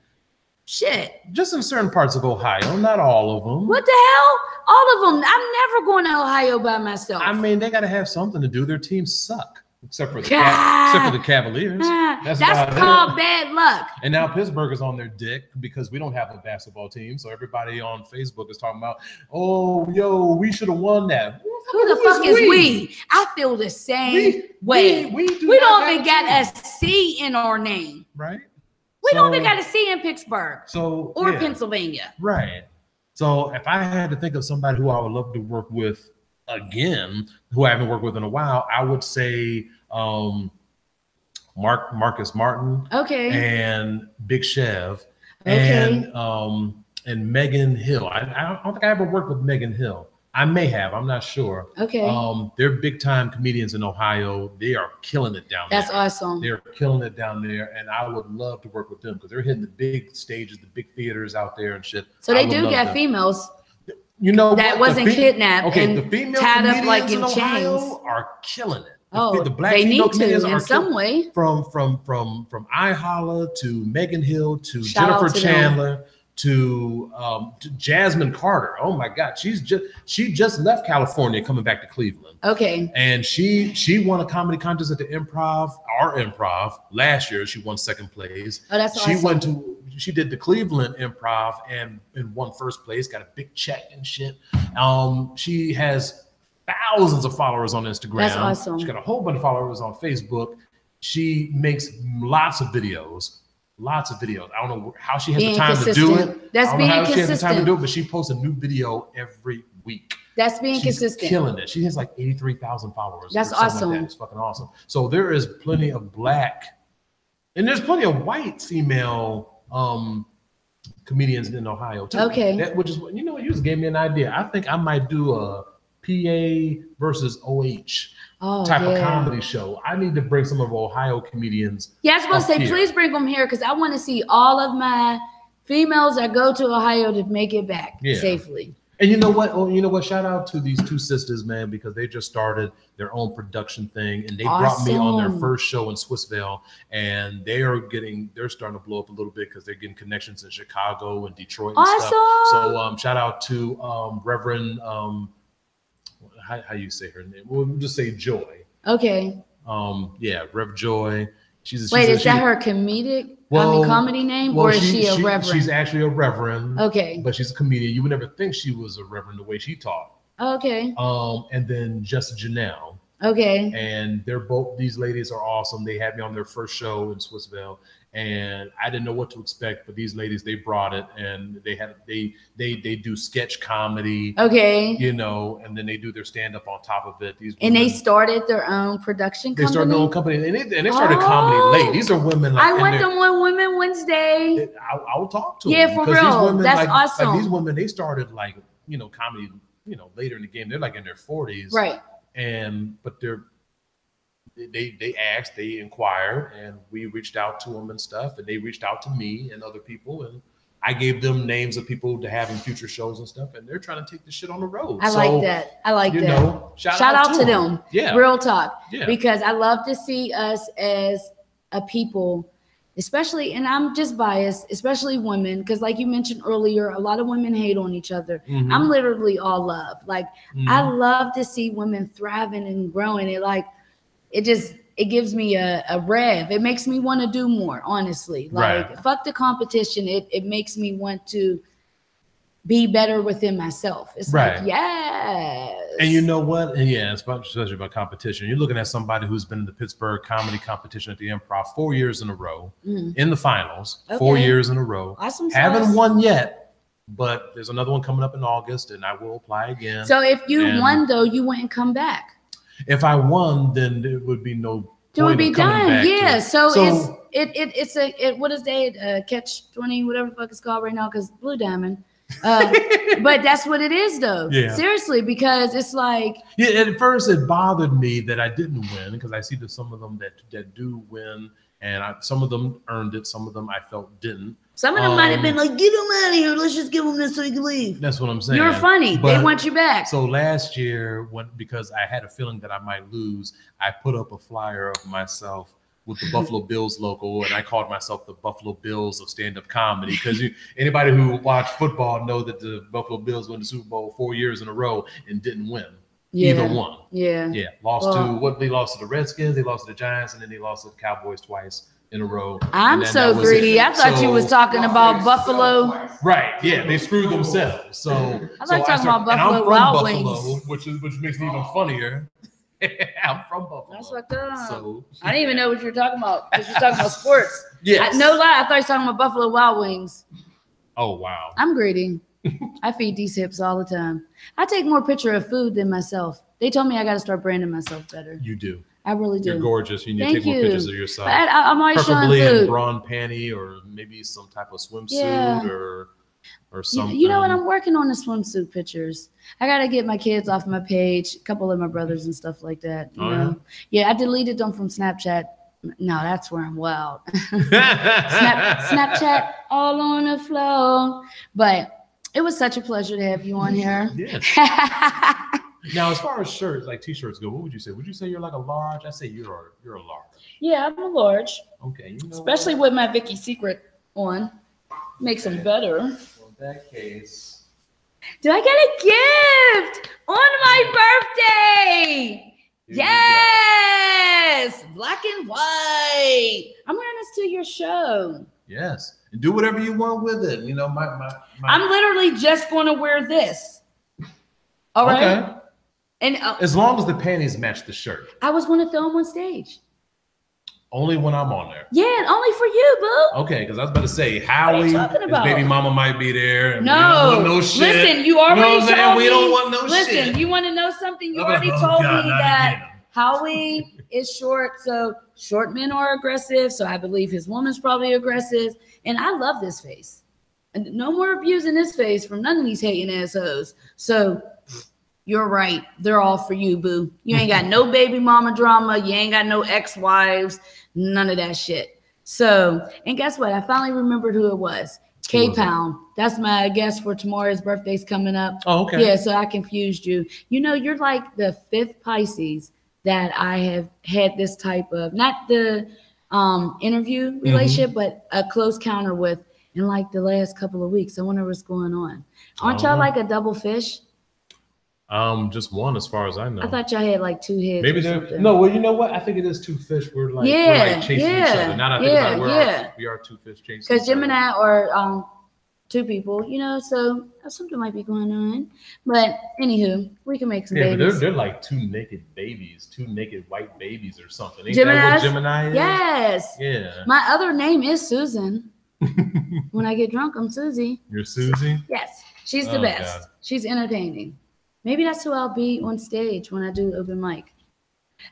Shit. Just in certain parts of Ohio, not all of them. What the hell? All of them. I'm never going to Ohio by myself. I mean, they got to have something to do. Their teams suck, except for the Cavaliers. That's called bad luck. And now Pittsburgh is on their dick because we don't have a basketball team. So everybody on Facebook is talking about, oh, yo, we should have won that. Who the fuck is we? I feel the same way. We don't even got a C in our name. Right. We don't even got a C in Pittsburgh or Pennsylvania. Right. So if I had to think of somebody who I would love to work with again, who I haven't worked with in a while, I would say Marcus Martin. Okay. And Big Chev. Okay. And Megan Hill. I don't think I ever worked with Megan Hill. I may have. I'm not sure. Okay. They're big time comedians in Ohio. They are killing it down there. That's awesome. They're killing it down there, and I would love to work with them because they're hitting the big stages, the big theaters out there and shit. So they do get females. You know that wasn't kidnapped and the female tied up like in Ohio chains are killing it. The black they need to in some way. From I Holla to Megan Hill to Jennifer Chandler. To Jasmine Carter. Oh my God, she just left California, coming back to Cleveland. Okay. And she won a comedy contest at the our improv last year. She won second place. Oh, that's awesome. She did the Cleveland Improv and won first place. Got a big check and shit. She has thousands of followers on Instagram. That's awesome. She's got a whole bunch of followers on Facebook. She makes lots of videos. I don't know how she has the time to do it. That's being consistent. She has the time to do it, but she posts a new video every week. That's being consistent. Killing it. She has like 83,000 followers. That's awesome. It's fucking awesome. So there is plenty of black, and there's plenty of white female comedians in Ohio too. Okay. Which is, you know what, you just gave me an idea. I think I might do a PA versus OH type of comedy show. I need to bring some of Ohio comedians. Yeah, I was going to say, please bring them here because I want to see all of my females that go to Ohio to make it back safely. And you know what? Oh, you know what? Shout out to these two sisters, man, because they just started their own production thing, and they brought me on their first show in Swissvale, and they're starting to blow up a little bit because they're getting connections in Chicago and Detroit and stuff. So shout out to Reverend how you say her name? We'll just say Joy. Okay. Rev Joy. Is that her comedy name, or is she a reverend? She's actually a reverend. Okay. But she's a comedian. You would never think she was a reverend the way she taught. Okay. And then just Janelle. Okay. And these ladies are awesome. They had me on their first show in Swissvale, and I didn't know what to expect, but these ladies, they brought it, and they do sketch comedy. Okay. You know, and then they do their stand-up on top of it. They started their own production company? They started their own company, and they started comedy late. These are women like I went to one Women Wednesday. I will talk to them. Yeah, for real. These women, that's awesome. Like these women, they started comedy, later in the game. They're like in their 40s. Right. But they asked, they inquired, and we reached out to them and stuff, and they reached out to me and other people, and I gave them names of people to have in future shows and stuff, and they're trying to take this shit on the road. I like that. Shout out to them. Yeah. Real talk. Yeah. Because I love to see us as a people, especially, and I'm just biased, especially women, because like you mentioned earlier, a lot of women hate on each other. Mm-hmm. I'm literally all love. Like, I love to see women thriving and growing. It gives me a rev. It makes me want to do more, honestly. Like, fuck the competition. It makes me want to be better within myself. It's like, yes. And you know what? And yeah, especially about competition. You're looking at somebody who's been in the Pittsburgh comedy competition at the Improv 4 years in a row, in the finals, 4 years in a row. Awesome. Haven't won yet, but there's another one coming up in August, and I will apply again. So if you won, though, you wouldn't come back. If I won, then there would be no point. It would be done. Yeah. So it's what is they catch 20, whatever the fuck it's called right now, because Blue Diamond. But that's what it is, though. Yeah. Seriously, because it's like. Yeah. At first, it bothered me that I didn't win, because I see that some of them that do win, and some of them earned it, some of them I felt didn't. Some of them might have been like, get him out of here. Let's just give him this so he can leave. That's what I'm saying. You're funny. They want you back. So last year, because I had a feeling that I might lose, I put up a flyer of myself with the Buffalo Bills logo, and I called myself the Buffalo Bills of stand-up comedy, because anybody who watched football know that the Buffalo Bills won the Super Bowl 4 years in a row and didn't win. Either one. Yeah. They lost to the Redskins, they lost to the Giants, and then they lost to the Cowboys twice in a row. I'm so greedy. I thought you was talking about Buffalo. Right. Yeah, they screwed themselves. So I like talking about Buffalo Wild Wings, which makes it even funnier. I'm from Buffalo. That's fucked up. So I didn't even know what you were talking about, because you're talking about sports. Yes. No lie, I thought you were talking about Buffalo Wild Wings. Oh wow. I'm greedy. I feed these hips all the time. I take more picture of food than myself. They told me I got to start branding myself better. You do. I really do. You're gorgeous. You need to take more pictures of yourself. I'm always preferably showing food. In brawn panty, or maybe some type of swimsuit or something. You know what? I'm working on the swimsuit pictures. I got to get my kids off my page, a couple of my brothers and stuff like that. You know? Yeah, I deleted them from Snapchat. No, that's where I'm wild. Snapchat all on the flow. But it was such a pleasure to have you on here. Yes. Now, as far as shirts, like t-shirts go, what would you say? Would you say you're like a large? I say you're a large. Yeah, I'm a large. Okay. Especially with my Vicky Secret on. Makes them better. Well, in that case. Do I get a gift on my birthday? Yes. Black and white. I'm wearing this to your show. Yes. And do whatever you want with it. You know, I'm literally just going to wear this. All right. Okay. And as long as the panties match the shirt. I was going to throw them on stage. Only when I'm on there. Yeah, only for you, boo. Okay, because I was about to say, Howie, his baby mama might be there. And no, we don't want no shit. Listen, you already told me. We don't want no shit. Listen, you want to know something? You already told me that Howie is short, so short men are aggressive. So I believe his woman's probably aggressive. And I love this face. And no more abusing this face from none of these hating assholes. So you're right. They're all for you, boo. You ain't got no baby mama drama. You ain't got no ex-wives. None of that shit. So, and guess what? I finally remembered who it was. K-Pound. That's my guest for tomorrow. His birthday's coming up. Oh, okay. Yeah, so I confused you. You know, you're like the 5th Pisces that I have had this type of, not the interview relationship, but a close counter with in like the last couple of weeks. I wonder what's going on. Aren't y'all like a double fish? Just one as far as I know. I thought y'all had like 2 heads. Maybe there. No, well, you know what? I think it is 2 fish. We're like chasing each other. Now that I think about it, we are 2 fish chasing. Because Gemini are 2 people, you know, so something might be going on. But anywho, we can make some babies. But they're like 2 naked babies, 2 naked white babies or something. Ain't Geminis? that what Gemini is? Yes. Yeah. My other name is Susan. When I get drunk, I'm Susie. You're Susie? Yes. She's the best. God. She's entertaining. Maybe that's who I'll be on stage when I do open mic.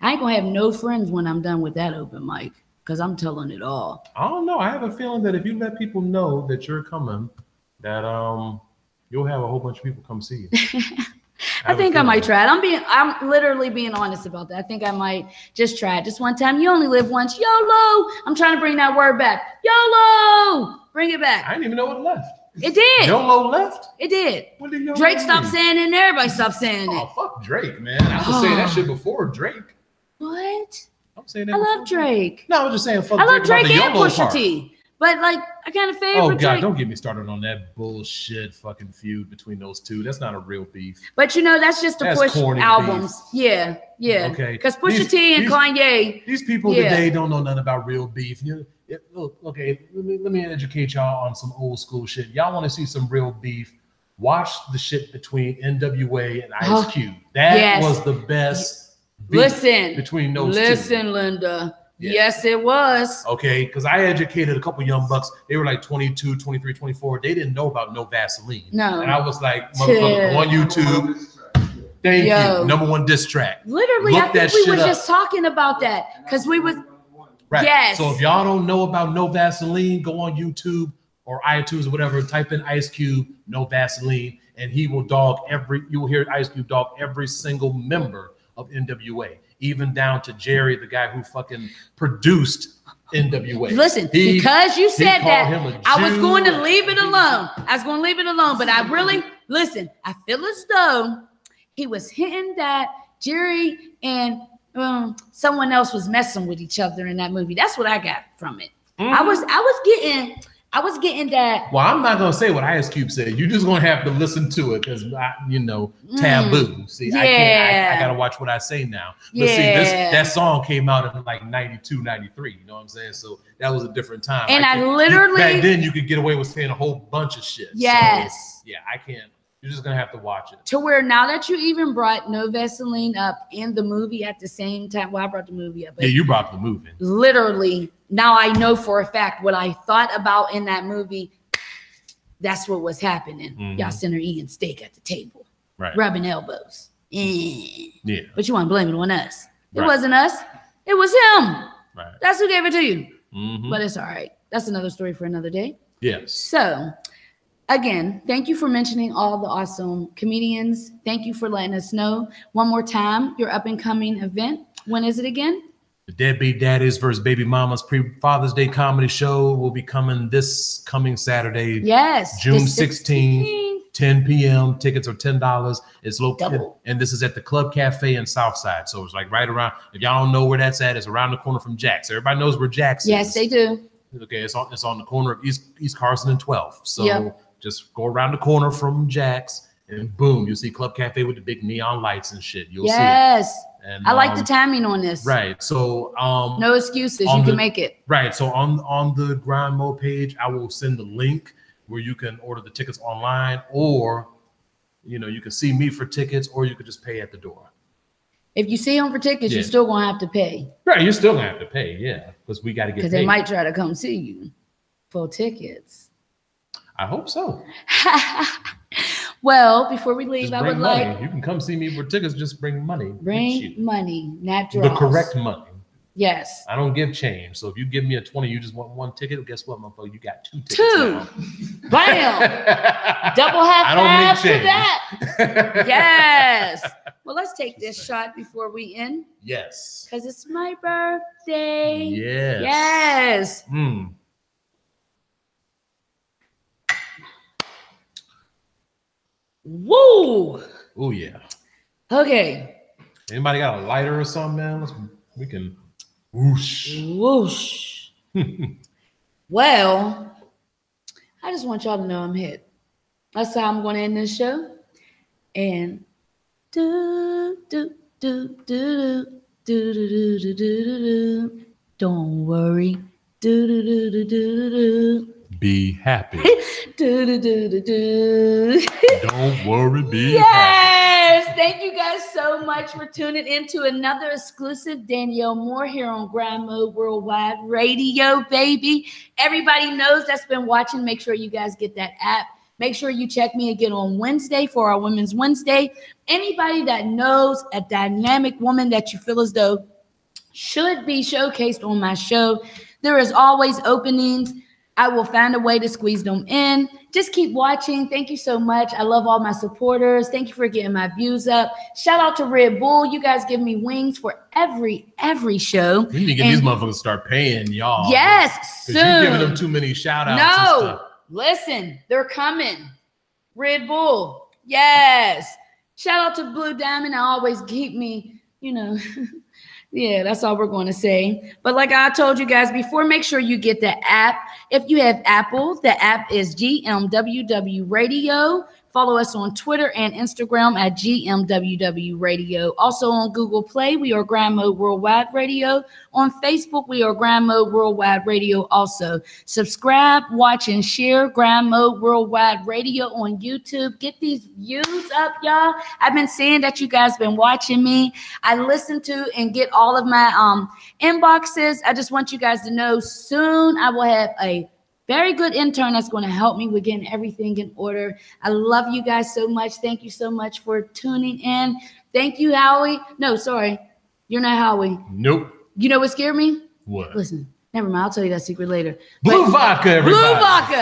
I ain't gonna have no friends when I'm done with that open mic because I'm telling it all. I don't know. I have a feeling that if you let people know that you're coming, that you'll have a whole bunch of people come see you. I think I might try it. I'm literally being honest about that. I think I might just try it. Just one time. You only live once. YOLO. I'm trying to bring that word back. YOLO. Bring it back. I didn't even know it left. It did. YOLO left? It did. When did YOLO Drake stopped saying it and everybody stopped saying it. Oh, fuck Drake, man. I was saying that shit before Drake. What? I'm saying that I love Drake. No, I was just saying fuck I love Drake and YOLO Pusha T. But like, I kind of favor Drake. God, don't get me started on that bullshit fucking feud between those two. That's not a real beef. But you know, that's just to push albums. Beef. Yeah. Okay. Because Pusha T and Kanye. These people today don't know nothing about real beef. Look, okay, let me educate y'all on some old school shit. Y'all want to see some real beef? Watch the shit between NWA and Ice Cube. That was the best beef between those two. Listen, Linda. Yeah. Yes, it was. Okay, because I educated a couple young bucks. They were like 22, 23, 24. They didn't know about No Vaseline. No. And I was like, motherfucker, go on YouTube. Thank you. #1 diss track. Literally, I think we were just talking about that because we was. Right. Yes. So if y'all don't know about No Vaseline, go on YouTube or iTunes or whatever, type in Ice Cube, No Vaseline, and he will you will hear Ice Cube dog every single member of NWA. Even down to Jerry, the guy who fucking produced NWA. Listen, because you said that, I was going to leave it alone. But I really, listen, I feel as though he was hinting that Jerry and someone else was messing with each other in that movie. That's what I got from it. Mm-hmm. I was getting that. Well, I'm not gonna say what Ice Cube said. You're just gonna have to listen to it because taboo. See, I gotta watch what I say now. But see, that song came out in like 92, 93. You know what I'm saying? So that was a different time. And I literally back then you could get away with saying a whole bunch of shit. Yes. So, I can't. You're just gonna have to watch it. To where now that you even brought No Vaseline up and the movie at the same time. Well, I brought the movie up. Yeah, you brought the movie. Literally, now I know for a fact what I thought about in that movie. That's what was happening. Mm-hmm. Y'all sitting there eating steak at the table, right? Rubbing elbows. Yeah. But you want to blame it on us. It wasn't us. It was him. Right. That's who gave it to you. Mm-hmm. But it's all right. That's another story for another day. Yes. So, again, thank you for mentioning all the awesome comedians. Thank you for letting us know one more time your up and coming event. When is it again? The Deadbeat Daddies versus Baby Mamas pre-Father's Day comedy show will be coming this coming Saturday. Yes. June 16th, 10 p.m. Tickets are $10. It's located, and this is at the Club Cafe in Southside. So it's like right around, if y'all don't know where that's at, it's around the corner from Jack's. Everybody knows where Jack's is. Yes, they do. Okay, it's on the corner of East Carson and 12th. So just go around the corner from Jack's and boom, you see Club Cafe with the big neon lights and shit. You'll see it. And, I like the timing on this. Right. So no excuses. You can make it. Right. So on the Grind Mode page, I will send the link where you can order the tickets online, or you can see me for tickets, or you could just pay at the door. If you see them for tickets, you're still gonna have to pay. Right, you're still gonna have to pay, because we got to get paid. Because they might try to come see you for tickets. I hope so. Well, before we leave, I would like you can come see me for tickets. Just bring money. Bring money, not drugs. The correct money. Yes. I don't give change. So if you give me a 20, you just want one ticket. Guess what, motherfucker? You got 2 tickets. 2. Now. Bam. Double half five to that. Yes. Well, let's take this shot before we end. Yes. Because it's my birthday. Yes. Yes. Woo. Oh, yeah. Okay. Anybody got a lighter or something, man? We can whoosh. Whoosh. Well, I just want y'all to know I'm hit. That's how I'm going to end this show. And do, do, do, do, do, do, do, do, do, do, do. Don't worry. Do, do, do, do, do, do. Be happy. Do, do, do, do, do. Don't worry, be happy. Yes! Thank you guys so much for tuning into another exclusive Danielle Moore here on Grind Mode Worldwide Radio, baby. Everybody knows that's been watching. Make sure you guys get that app. Make sure you check me again on Wednesday for our Women's Wednesday. Anybody that knows a dynamic woman that you feel as though should be showcased on my show, there is always openings. I will find a way to squeeze them in. Just keep watching. Thank you so much. I love all my supporters. Thank you for getting my views up. Shout out to Red Bull. You guys give me wings for every show. We need to get these motherfuckers to start paying y'all. Yes, soon. You're giving them too many shout outs. No, listen, they're coming. Red Bull. Yes. Shout out to Blue Diamond. I always keep me, yeah, that's all we're going to say. But like I told you guys before, make sure you get the app. If you have Apple, the app is GMWW Radio. Follow us on Twitter and Instagram at GMWW Radio. Also on Google Play, we are Grind Mode Worldwide Radio. On Facebook, we are Grind Mode Worldwide Radio also. Subscribe, watch, and share Grind Mode Worldwide Radio on YouTube. Get these views up, y'all. I've been saying that you guys been watching me. I listen to and get all of my inboxes. I just want you guys to know soon I will have a very good intern that's going to help me with getting everything in order. I love you guys so much. Thank you so much for tuning in. Thank you, Howie. No, sorry. You're not Howie. Nope. You know what scared me? What? Listen, never mind. I'll tell you that secret later. Blue vodka, everybody. Blue vodka.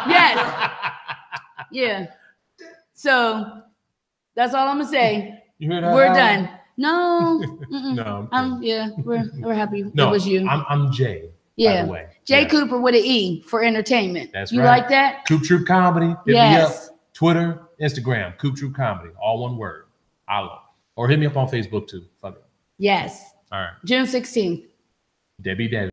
Yes. Yeah. So that's all I'm going to say. You heard that? We're done. No. No. We're happy. No, it was you. I'm Jaye. Yeah. By the way. Jay Cooper with an E for entertainment. That's you right. Like that? Coop Troop Comedy. Hit yes. me up. Twitter, Instagram, Coop Troop Comedy. All one word. Holla. Or hit me up on Facebook too. Fuck it. Yes. All right. June 16th. Debbie.